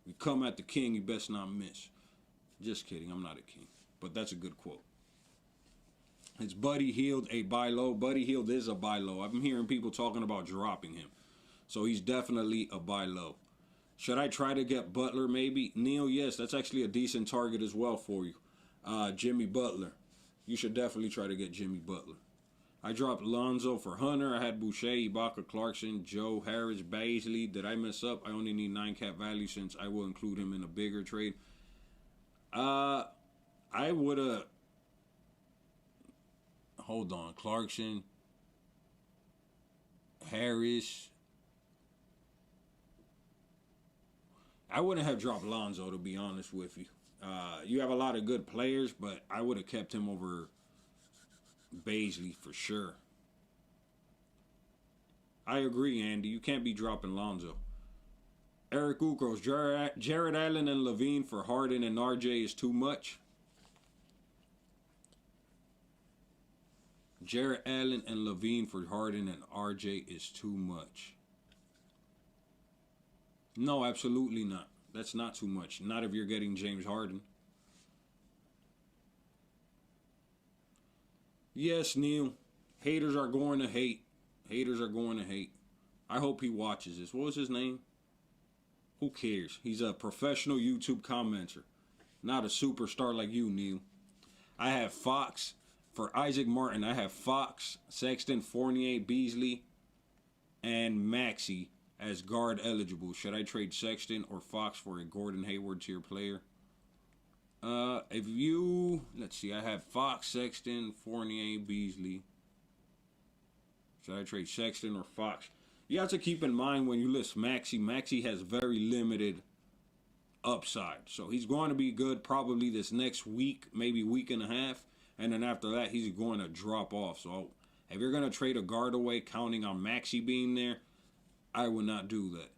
If you come at the king, you best not miss. Just kidding, I'm not a king. But that's a good quote. It's Buddy Hield, a buy low. Buddy Hield is a buy low. I've been hearing people talking about dropping him. So he's definitely a buy low. Should I try to get Butler maybe? Neil, yes, that's actually a decent target as well for you. Jimmy Butler. You should definitely try to get Jimmy Butler. I dropped Lonzo for Hunter. I had Boucher, Ibaka, Clarkson, Joe, Harris, Baisley. Did I mess up? I only need 9 cap value since I will include him in a bigger trade. I would have... Hold on. Clarkson, Harris. I wouldn't have dropped Lonzo, to be honest with you. You have a lot of good players, but I would have kept him over Baisley for sure. I agree, Andy. You can't be dropping Lonzo. Eric Ukros, Jared Allen and Levine for Harden and RJ is too much. Jared Allen and Levine for Harden and RJ is too much. No, absolutely not. That's not too much. Not if you're getting James Harden. Yes, Neil. Haters are going to hate. Haters are going to hate. I hope he watches this. What was his name? Who cares? He's a professional YouTube commenter. Not a superstar like you, Neil. I have Fox. For Isaac Martin, I have Fox, Sexton, Fournier, Beasley, and Maxey as guard eligible. Should I trade Sexton or Fox for a Gordon Hayward tier player? If you, let's see, I have Fox, Sexton, Fournier, Beasley. Should I trade Sexton or Fox? You have to keep in mind when you list Maxey has very limited upside. So he's going to be good probably this next week, maybe week and a half. And then after that, he's going to drop off. So if you're going to trade a guard away counting on Maxey being there, I would not do that.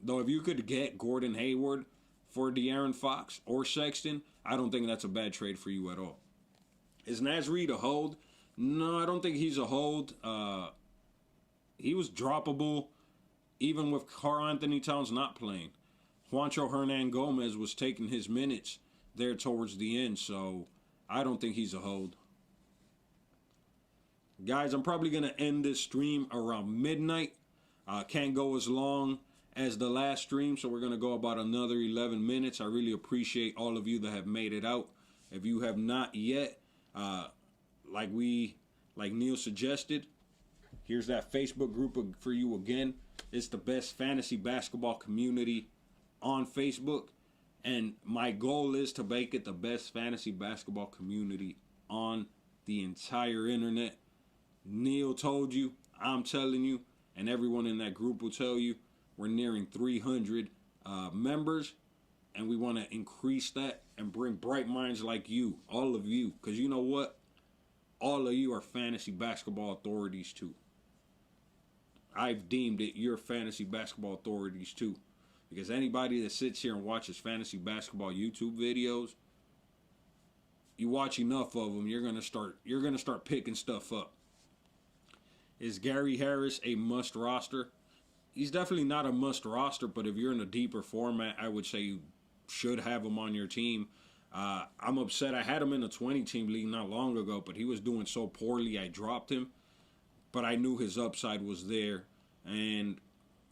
Though if you could get Gordon Hayward for De'Aaron Fox or Sexton, I don't think that's a bad trade for you at all. Is Naz Reid a hold? No, I don't think he's a hold. He was droppable even with Karl Anthony Towns not playing. Juancho Hernan Gomez was taking his minutes there towards the end, so I don't think he's a hold. Guys, I'm probably going to end this stream around midnight. Can't go as long as the last stream, so we're going to go about another 11 minutes. I really appreciate all of you that have made it out. If you have not yet, like Neil suggested, here's that Facebook group for you again. It's the best fantasy basketball community on Facebook, and my goal is to make it the best fantasy basketball community on the entire internet. Neil told you, I'm telling you, and everyone in that group will tell you, we're nearing 300 members, and we want to increase that and bring bright minds like you, all of you, because you know what? All of you are fantasy basketball authorities too. I've deemed it your fantasy basketball authorities too. Because anybody that sits here and watches fantasy basketball YouTube videos, you watch enough of them, you're gonna start picking stuff up. Is Gary Harris a must roster? He's definitely not a must roster, but if you're in a deeper format, I would say you should have him on your team. I'm upset. I had him in a 20-team league not long ago, but he was doing so poorly I dropped him. But I knew his upside was there, and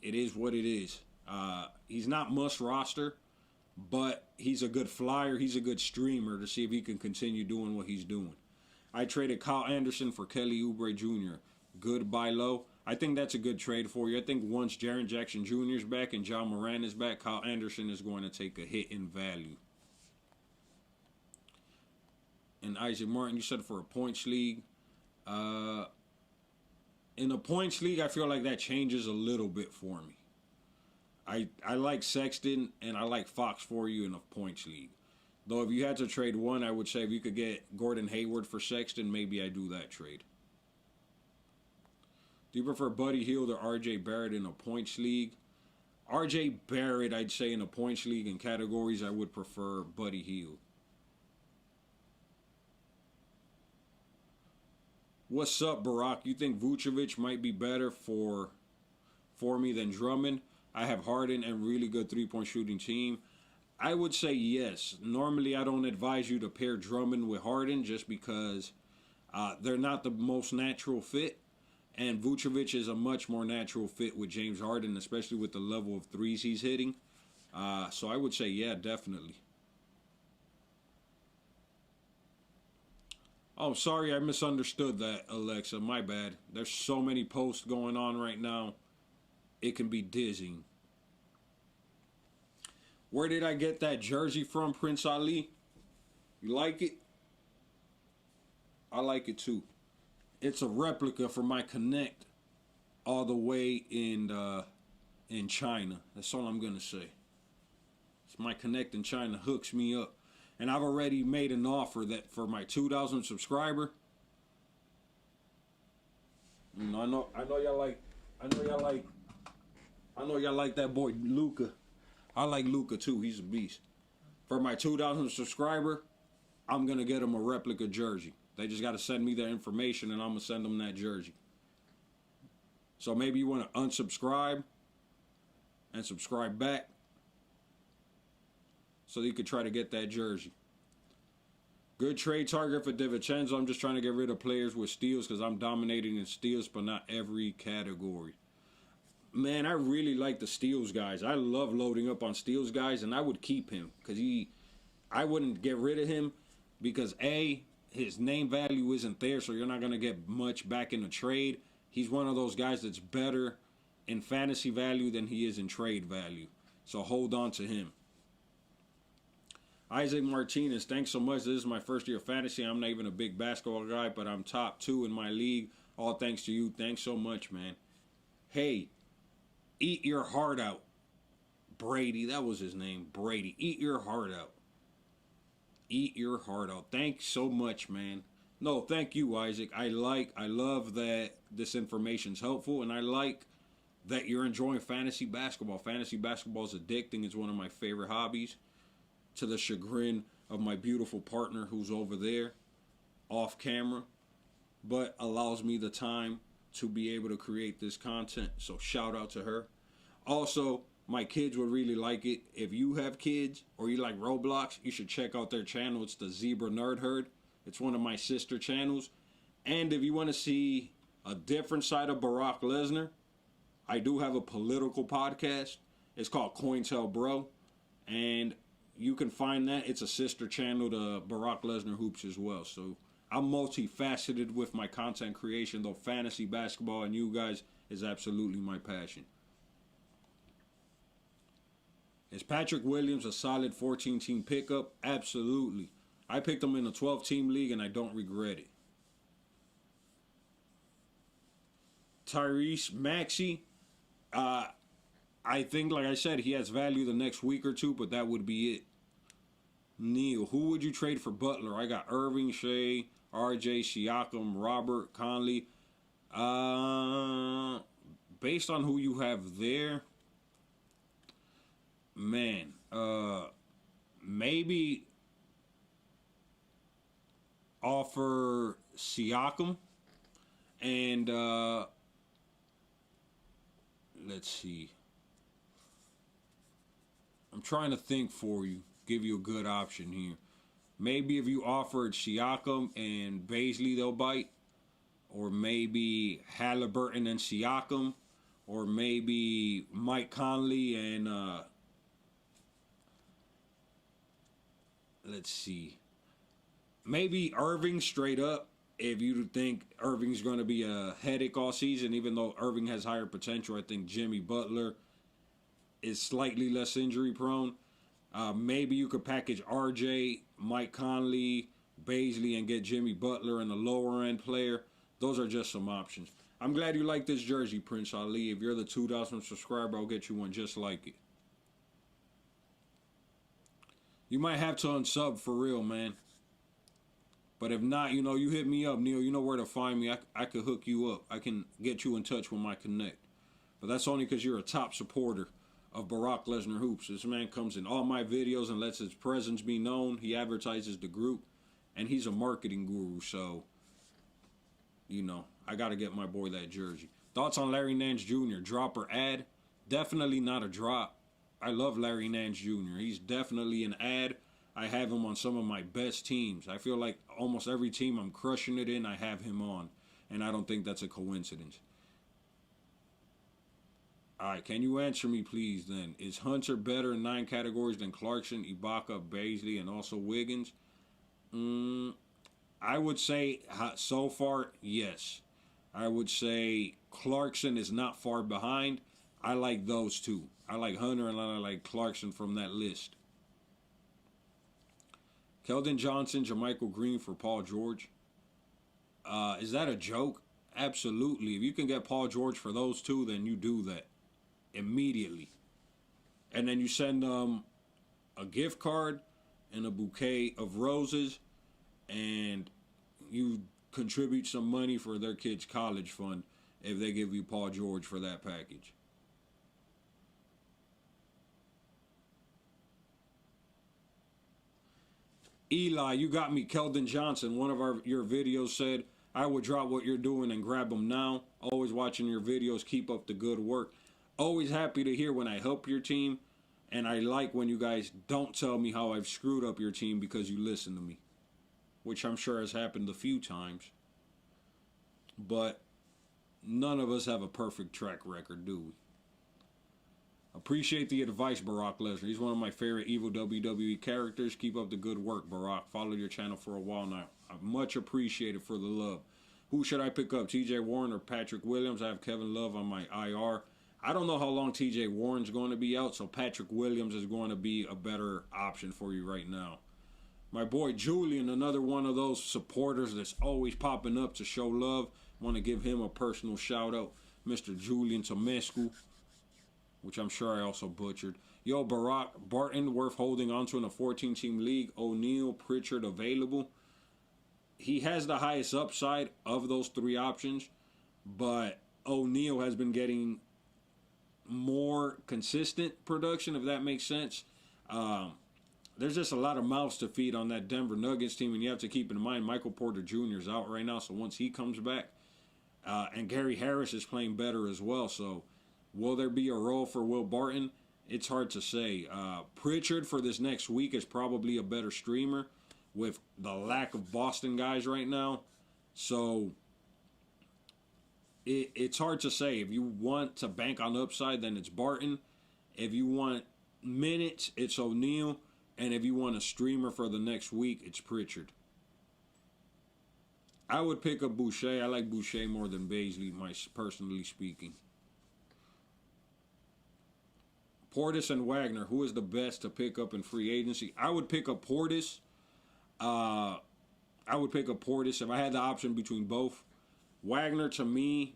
it is what it is. He's not must roster, but he's a good flyer. He's a good streamer to see if he can continue doing what he's doing. I traded Kyle Anderson for Kelly Oubre Jr. Good buy low. I think that's a good trade for you. I think once Jaren Jackson Jr. is back and John Moran is back, Kyle Anderson is going to take a hit in value. And Isaac Martin, you said for a points league. In a points league, I feel like that changes a little bit for me. I like Sexton and I like Fox for you in a points league. Though if you had to trade one, I would say if you could get Gordon Hayward for Sexton, maybe I do that trade. Do you prefer Buddy Hield or RJ Barrett in a points league? RJ Barrett, I'd say in a points league in categories, I would prefer Buddy Hield. What's up, Barack? You think Vucevic might be better for me than Drummond? I have Harden and really good three-point shooting team. I would say yes. Normally, I don't advise you to pair Drummond with Harden just because they're not the most natural fit. And Vucevic is a much more natural fit with James Harden, especially with the level of threes he's hitting. So I would say, yeah, definitely. Oh, sorry, I misunderstood that, Alexa. My bad. There's so many posts going on right now. It can be dizzying. Where did I get that jersey from, Prince Ali? You like it? I like it too. It's a replica from my Connect all the way in China. That's all I'm going to say. It's my Connect in China hooks me up. And I've already made an offer that for my 2,000 subscriber. I know y'all like that boy Luca. I like Luca too. He's a beast. For my 2,000 subscriber, I'm gonna get him a replica jersey. They just gotta send me their information, and I'm gonna send them that jersey. So maybe you want to unsubscribe and subscribe back, so you could try to get that jersey. Good trade target for DiVincenzo. I'm just trying to get rid of players with steals because I'm dominating in steals, but not every category. Man, I really like the steals guys. I love loading up on steals guys, and I would keep him because I wouldn't get rid of him because A, his name value isn't there, so you're not going to get much back in the trade. He's one of those guys that's better in fantasy value than he is in trade value. So hold on to him. Isaac Martinez, thanks so much. This is my first year of fantasy. I'm not even a big basketball guy, but I'm top 2 in my league. All thanks to you. Thanks so much, man. Hey, eat your heart out. Brady, that was his name. Brady, eat your heart out. Eat your heart out. Thanks so much, man. No, thank you, Isaac. I love that this information's helpful, and I like that you're enjoying fantasy basketball. Fantasy basketball is addicting. It's one of my favorite hobbies, to the chagrin of my beautiful partner who's over there off camera, but allows me the time to be able to create this content. So shout out to her. Also, my kids would really like it. If you have kids or you like Roblox, you should check out their channel. It's the Zebra Nerd Herd. It's one of my sister channels. And if you want to see a different side of Barack Lesnar, I do have a political podcast. It's called Cointel Bro. And you can find that. It's a sister channel to Barack Lesnar Hoops as well. So I'm multifaceted with my content creation, though fantasy basketball and you guys is absolutely my passion. Is Patrick Williams a solid 14-team pickup? Absolutely. I picked him in a 12-team league, and I don't regret it. Tyrese Maxey, I think, like I said, he has value the next week or two, but that would be it. Neil, who would you trade for Butler? I got Irving, Shea, RJ, Siakam, Robert, Conley. Based on who you have there, man, maybe offer Siakam and let's see. I'm trying to think for you, give you a good option here. Maybe if you offered Siakam and Baisley, they'll bite. Or maybe Halliburton and Siakam. Or maybe Mike Conley and let's see. Maybe Irving straight up, if you think Irving's going to be a headache all season, even though Irving has higher potential. I think Jimmy Butler is slightly less injury prone. Maybe you could package RJ, Mike Conley, Baisley, and get Jimmy Butler and a lower end player. Those are just some options. I'm glad you like this jersey, Prince Ali. If you're the 2,000 subscriber, I'll get you one just like it. You might have to unsub for real, man. But if not, you know, you hit me up, Neil. You know where to find me. I could hook you up. I can get you in touch with my connect. But that's only because you're a top supporter of Barack Lesnar Hoops. This man comes in all my videos and lets his presence be known. He advertises the group. And he's a marketing guru. So, you know, I got to get my boy that jersey. Thoughts on Larry Nance Jr.? Drop or add? Definitely not a drop. I love Larry Nance Jr. He's definitely an add. I have him on some of my best teams. I feel like almost every team I'm crushing it in, I have him on. And I don't think that's a coincidence. All right, can you answer me, please, then? Is Hunter better in 9 categories than Clarkson, Ibaka, Baisley, and also Wiggins? I would say, so far, yes. I would say Clarkson is not far behind. I like those two. I like Hunter and I like Clarkson from that list. Kelton Johnson, Jermichael Green for Paul George. Is that a joke? Absolutely. If you can get Paul George for those two, then you do that immediately. And then you send them a gift card and a bouquet of roses, and you contribute some money for their kids' college fund if they give you Paul George for that package. Eli, you got me. Kelton Johnson, one of your videos said, I would drop what you're doing and grab them now. Always watching your videos. Keep up the good work. Always happy to hear when I help your team. And I like when you guys don't tell me how I've screwed up your team because you listen to me. Which I'm sure has happened a few times. But none of us have a perfect track record, do we? Appreciate the advice, Barack Lesnar. He's one of my favorite evil WWE characters. Keep up the good work, Barack. Followed your channel for a while now. I much appreciate it for the love. Who should I pick up, TJ Warren or Patrick Williams? I have Kevin Love on my IR. I don't know how long TJ Warren's going to be out, so Patrick Williams is going to be a better option for you right now. My boy Julian, another one of those supporters that's always popping up to show love. Want to give him a personal shout out. Mr. Julian Tomescu, which I'm sure I also butchered. Yo, Barack Barton, worth holding on to in a 14-team league. O'Neal, Pritchard available. He has the highest upside of those three options, but O'Neal has been getting more consistent production, if that makes sense. There's just a lot of mouths to feed on that Denver Nuggets team, and you have to keep in mind Michael Porter Jr. is out right now, so once he comes back, and Gary Harris is playing better as well, so will there be a role for Will Barton? It's hard to say. Pritchard for this next week is probably a better streamer with the lack of Boston guys right now, so it's hard to say. If you want to bank on upside, then it's Barton. If you want minutes, it's O'Neal. And if you want a streamer for the next week, it's Pritchard. I would pick up Boucher. I like Boucher more than Baisley, personally speaking. Portis and Wagner, who is the best to pick up in free agency? I would pick up Portis. I would pick up Portis if I had the option between both. Wagner, to me,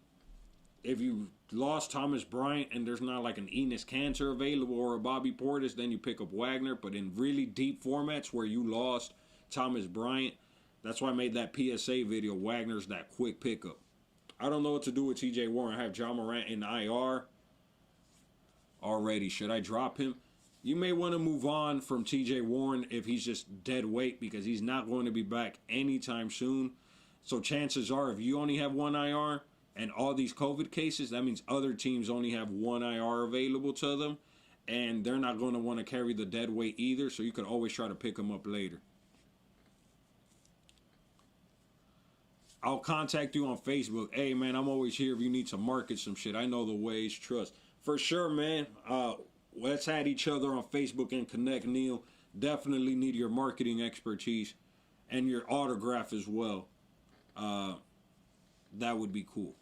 if you lost Thomas Bryant and there's not like an Enes Kanter available or a Bobby Portis, then you pick up Wagner. But in really deep formats where you lost Thomas Bryant, that's why I made that PSA video. Wagner's that quick pickup. I don't know what to do with TJ Warren. I have John Morant in IR already. Should I drop him? You may want to move on from TJ Warren if he's just dead weight, because he's not going to be back anytime soon. So chances are, if you only have one IR and all these COVID cases, that means other teams only have one IR available to them, and they're not going to want to carry the dead weight either, so you could always try to pick them up later. I'll contact you on Facebook. Hey, man, I'm always here if you need to market some shit. I know the ways, trust. For sure, man. Let's add each other on Facebook and connect, Neil. Definitely need your marketing expertise and your autograph as well. That would be cool.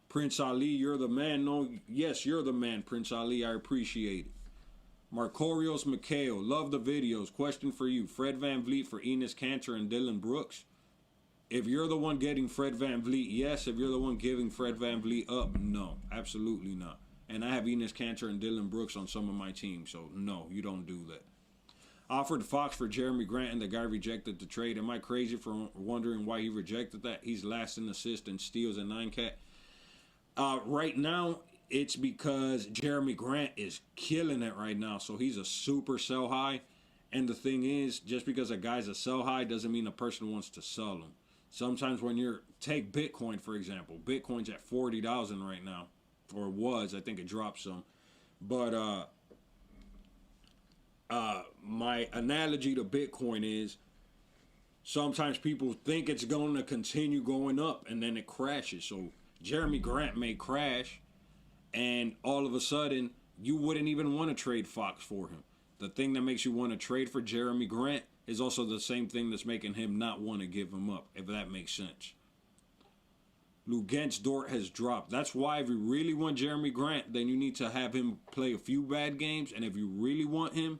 Prince Ali, you're the man. No, yes, you're the man, Prince Ali. I appreciate it. Marcorios Mikhail, love the videos. Question for you. Fred VanVleet for Enes Kanter and Dylan Brooks. If you're the one getting Fred VanVleet, yes. If you're the one giving Fred VanVleet up, no. Absolutely not. And I have Enes Kanter and Dylan Brooks on some of my teams, so no, you don't do that. Offered Fox for Jeremy Grant, and the guy rejected the trade. Am I crazy for wondering why he rejected that? He's last in assists and steals and 9-cat. Right now, it's because Jeremy Grant is killing it right now, so he's a super sell high. And the thing is, just because a guy's a sell high doesn't mean a person wants to sell him. Sometimes when take Bitcoin, for example. Bitcoin's at 40,000 right now, or was. I think it dropped some. But my analogy to Bitcoin is sometimes people think it's going to continue going up and then it crashes. So Jeremy Grant may crash and all of a sudden you wouldn't even want to trade Fox for him. The thing that makes you want to trade for Jeremy Grant is also the same thing that's making him not want to give him up, if that makes sense. Luguentz Dort has dropped. That's why if you really want Jeremy Grant, then you need to have him play a few bad games. And if you really want him,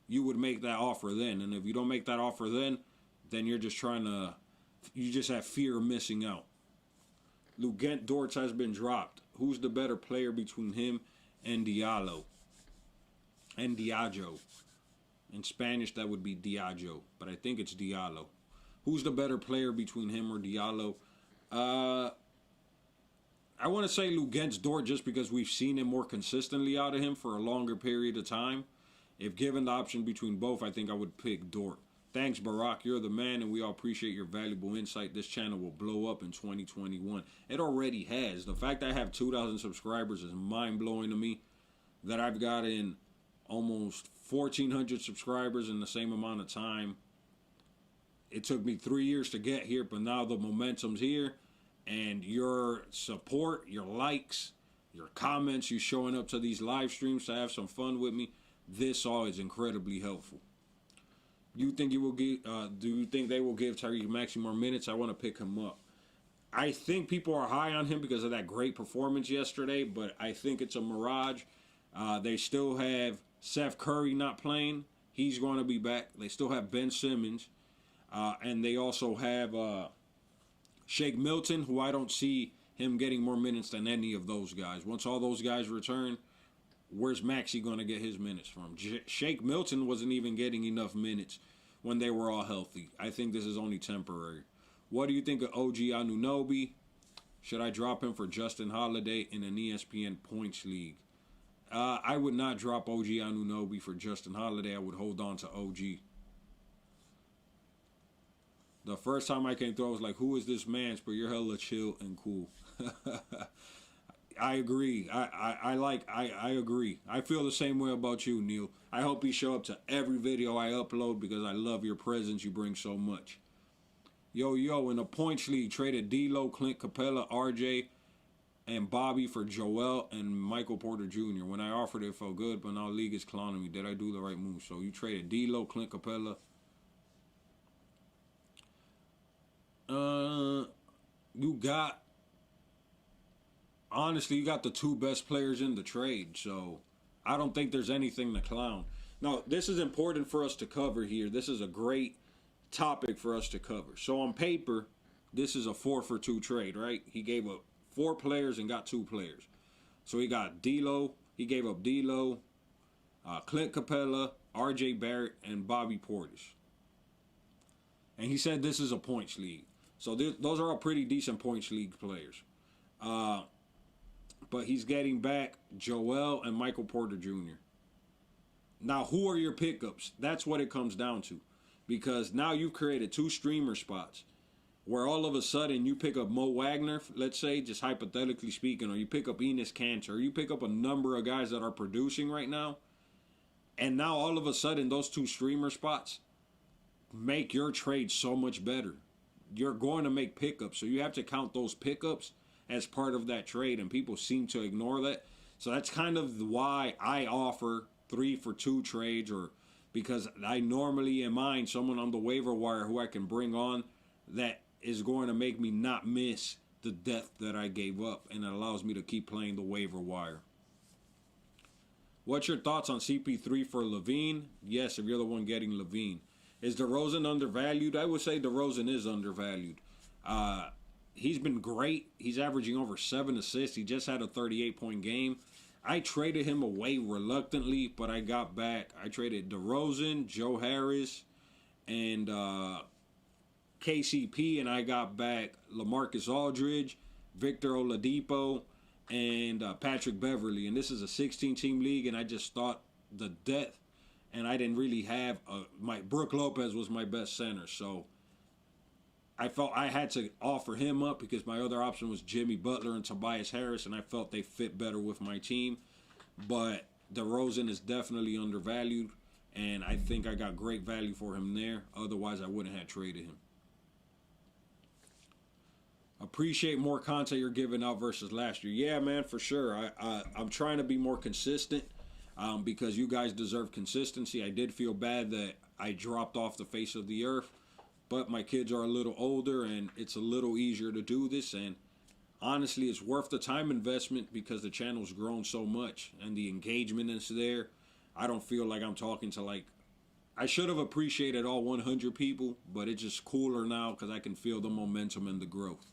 you would make that offer then. And if you don't make that offer then you're just you just have fear of missing out. Luguentz Dort has been dropped. Who's the better player between him and Diallo? And Diageo. In Spanish, that would be Diageo, but I think it's Diallo. Who's the better player between him or Diallo? I want to say Luguentz Dort just because we've seen him more consistently out of him for a longer period of time. If given the option between both, I think I would pick Dort. Thanks, Barack. You're the man, and we all appreciate your valuable insight. This channel will blow up in 2021. It already has. The fact that I have 2,000 subscribers is mind-blowing to me. That I've gotten almost 1,400 subscribers in the same amount of time. It took me 3 years to get here, but now the momentum's here. And your support, your likes, your comments, you showing up to these live streams to have some fun with me, this all is incredibly helpful. Do you think they will give Tyrese Maxey more minutes? I want to pick him up. I think people are high on him because of that great performance yesterday, but I think it's a mirage. They still have Seth Curry not playing. He's going to be back. They still have Ben Simmons. And they also have Shake Milton, who I don't see him getting more minutes than any of those guys. Once all those guys return, where's Maxey going to get his minutes from? Shake Milton wasn't even getting enough minutes when they were all healthy. I think this is only temporary. What do you think of OG Anunoby? Should I drop him for Justin Holiday in an ESPN points league? I would not drop OG Anunoby for Justin Holiday. I would hold on to OG. The first time I came through, I was like, who is this man? But you're hella chill and cool. I agree. I agree. I feel the same way about you, Neil. I hope you show up to every video I upload because I love your presence. You bring so much. Yo, in a points league, traded D'Lo, Clint Capella, RJ, and Bobby for Joel and Michael Porter Jr. When I offered it, felt good, but now league is clowning me. Did I do the right move? So you traded D'Lo, Clint Capella. Honestly, you got the two best players in the trade, so I don't think there's anything to clown. Now, this is important for us to cover here. This is a great topic for us to cover. So on paper, this is a 4-for-2 trade, right? He gave up 4 players and got 2 players. So he got D'Lo. He gave up D'Lo, Clint Capella, RJ Barrett, and Bobby Portis. And he said this is a points league. So those are all pretty decent points league players. But he's getting back Joel and Michael Porter Jr. Now, who are your pickups? That's what it comes down to. Because now you've created 2 streamer spots where all of a sudden you pick up Mo Wagner, let's say, just hypothetically speaking, or you pick up Enes Kanter, or you pick up a number of guys that are producing right now. And now all of a sudden those 2 streamer spots make your trade so much better. You're going to make pickups, so you have to count those pickups as part of that trade, and people seem to ignore that. So that's kind of why I offer 3-for-2 trades, or because I normally in mind someone on the waiver wire who I can bring on that is going to make me not miss the depth that I gave up, and it allows me to keep playing the waiver wire. What's your thoughts on CP3 for Levine? Yes, if you're the one getting Levine. Is DeRozan undervalued? I would say DeRozan is undervalued. He's been great. He's averaging over 7 assists. He just had a 38-point game. I traded him away reluctantly, but I got back. I traded DeRozan, Joe Harris, and KCP, and I got back LaMarcus Aldridge, Victor Oladipo, and Patrick Beverly. And this is a 16-team league, and I just thought the depth, and I didn't really have Brook Lopez was my best center, so I felt I had to offer him up because my other option was Jimmy Butler and Tobias Harris, and I felt they fit better with my team. But DeRozan is definitely undervalued, and I think I got great value for him there. Otherwise, I wouldn't have traded him. Appreciate more content you're giving out versus last year. Yeah, man, for sure. I'm trying to be more consistent because you guys deserve consistency. I did feel bad that I dropped off the face of the earth. But my kids are a little older, and it's a little easier to do this. And honestly, it's worth the time investment because the channel's grown so much, and the engagement is there. I don't feel like I'm talking to I should have appreciated all 100 people, but it's just cooler now because I can feel the momentum and the growth.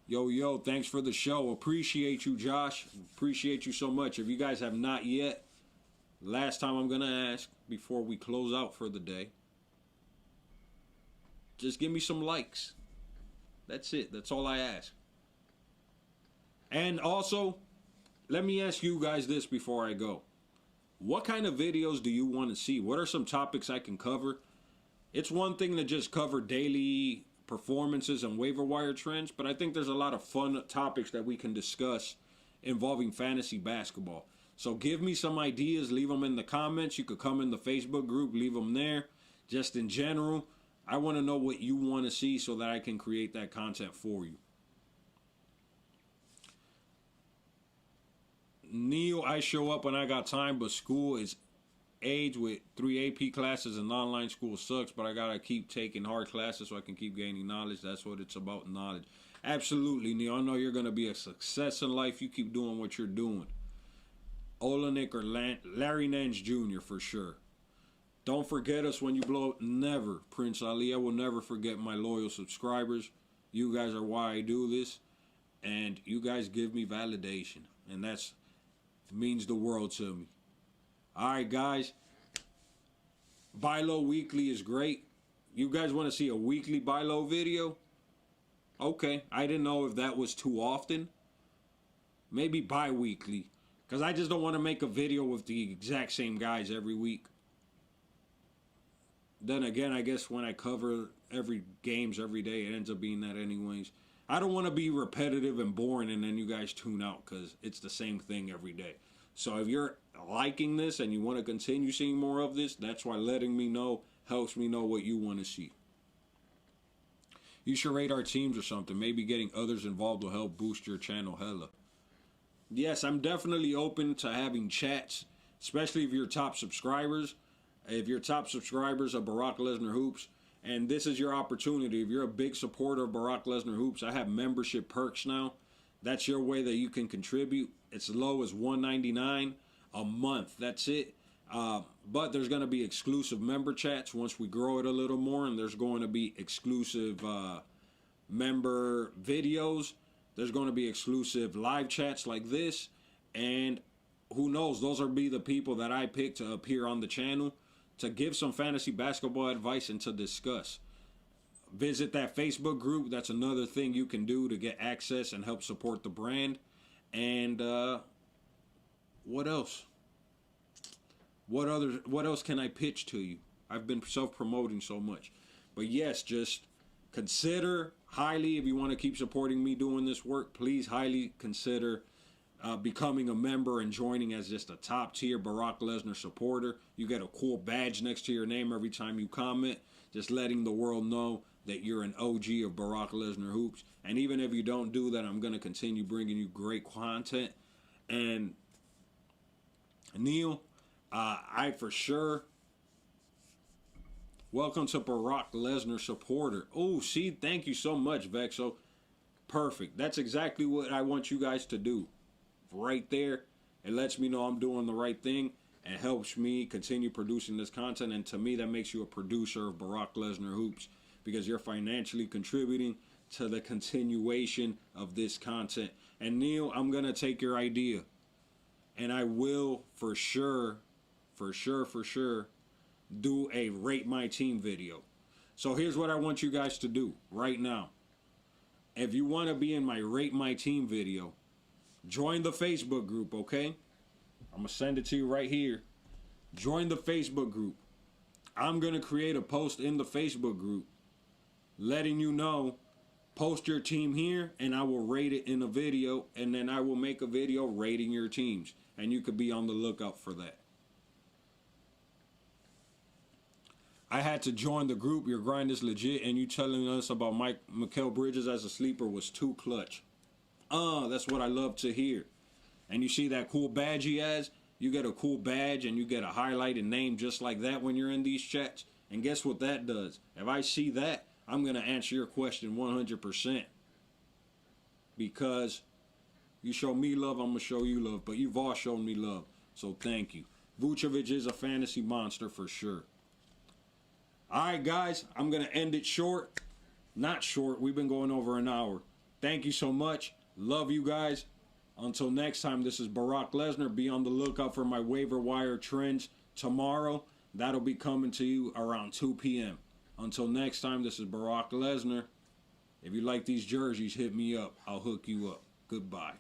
Yo, thanks for the show. Appreciate you, Josh. Appreciate you so much. If you guys have not yet, last time I'm going to ask before we close out for the day, just give me some likes. That's it. That's all I ask. And also, let me ask you guys this before I go. What kind of videos do you want to see? What are some topics I can cover? It's one thing to just cover daily performances and waiver wire trends, but I think there's a lot of fun topics that we can discuss involving fantasy basketball. So give me some ideas. Leave them in the comments. You could come in the Facebook group. Leave them there. Just in general, I want to know what you want to see so that I can create that content for you. Neil, I show up when I got time, but school is age with 3 AP classes and online school sucks, but I gotta keep taking hard classes so I can keep gaining knowledge. That's what it's about, knowledge. Absolutely, Neil. I know you're gonna be a success in life. You keep doing what you're doing. Olynyk or Larry Nance Jr. for sure. Don't forget us when you blow up. Never, Prince Ali. I will never forget my loyal subscribers. You guys are why I do this, and you guys give me validation, and that's means the world to me. All right, guys. Buy low weekly is great. You guys want to see a weekly buy low video? Okay, I didn't know if that was too often. Maybe bi-weekly, because I just don't want to make a video with the exact same guys every week. Then again, I guess when I cover games every day, it ends up being that anyways. I don't want to be repetitive and boring and then you guys tune out because it's the same thing every day. So if you're liking this and you want to continue seeing more of this, that's why letting me know helps me know what you want to see. You should rate our teams or something. Maybe getting others involved will help boost your channel hella. Yes, I'm definitely open to having chats, especially if you're top subscribers. If you're top subscribers of Barack Lesnar Hoops, and this is your opportunity. If you're a big supporter of Barack Lesnar Hoops, I have membership perks now. That's your way that you can contribute. It's as low as $1.99 a month. That's it. But there's going to be exclusive member chats once we grow it a little more, and there's going to be exclusive member videos. There's going to be exclusive live chats like this, and who knows, those will be the people that I pick to appear on the channel to give some fantasy basketball advice and to discuss. Visit that Facebook group. That's another thing you can do to get access and help support the brand. And what else? What else can I pitch to you? I've been self-promoting so much. But yes, just consider highly, if you want to keep supporting me doing this work, please highly consider becoming a member and joining as just a top tier Barack Lesnar supporter. You get a cool badge next to your name every time you comment, just letting the world know that you're an OG of Barack Lesnar Hoops. And even if you don't do that, I'm going to continue bringing you great content. And Neil, I for sure welcome to Barack Lesnar supporter. Oh, see, thank you so much, Vexo. Perfect. That's exactly what I want you guys to do. Right there, it lets me know I'm doing the right thing and helps me continue producing this content. And to me, that makes you a producer of Barack Lesnar Hoops because you're financially contributing to the continuation of this content. And Neil, I'm going to take your idea and I will for sure do a Rate My Team video. So here's what I want you guys to do right now. If you want to be in my Rate My Team video, join the Facebook group, okay? I'm going to send it to you right here. Join the Facebook group. I'm going to create a post in the Facebook group letting you know, post your team here, and I will rate it in a video, and then I will make a video rating your teams, and you could be on the lookout for that. I had to join the group. Your grind is legit, and you telling us about Mikal Bridges as a sleeper was too clutch. That's what I love to hear. And you see that cool badge he has? You get a cool badge and you get a highlighted name just like that when you're in these chats. And guess what that does? If I see that, I'm going to answer your question 100%. Because you show me love, I'm going to show you love. But you've all shown me love. So thank you. Vucevic is a fantasy monster for sure. All right, guys. I'm going to end it short. Not short. We've been going over an hour. Thank you so much. Love you guys. Until next time, this is Barack Lesnar. Be on the lookout for my waiver wire trends tomorrow. That'll be coming to you around 2 p.m. Until next time, this is Barack Lesnar. If you like these jerseys, hit me up. I'll hook you up. Goodbye.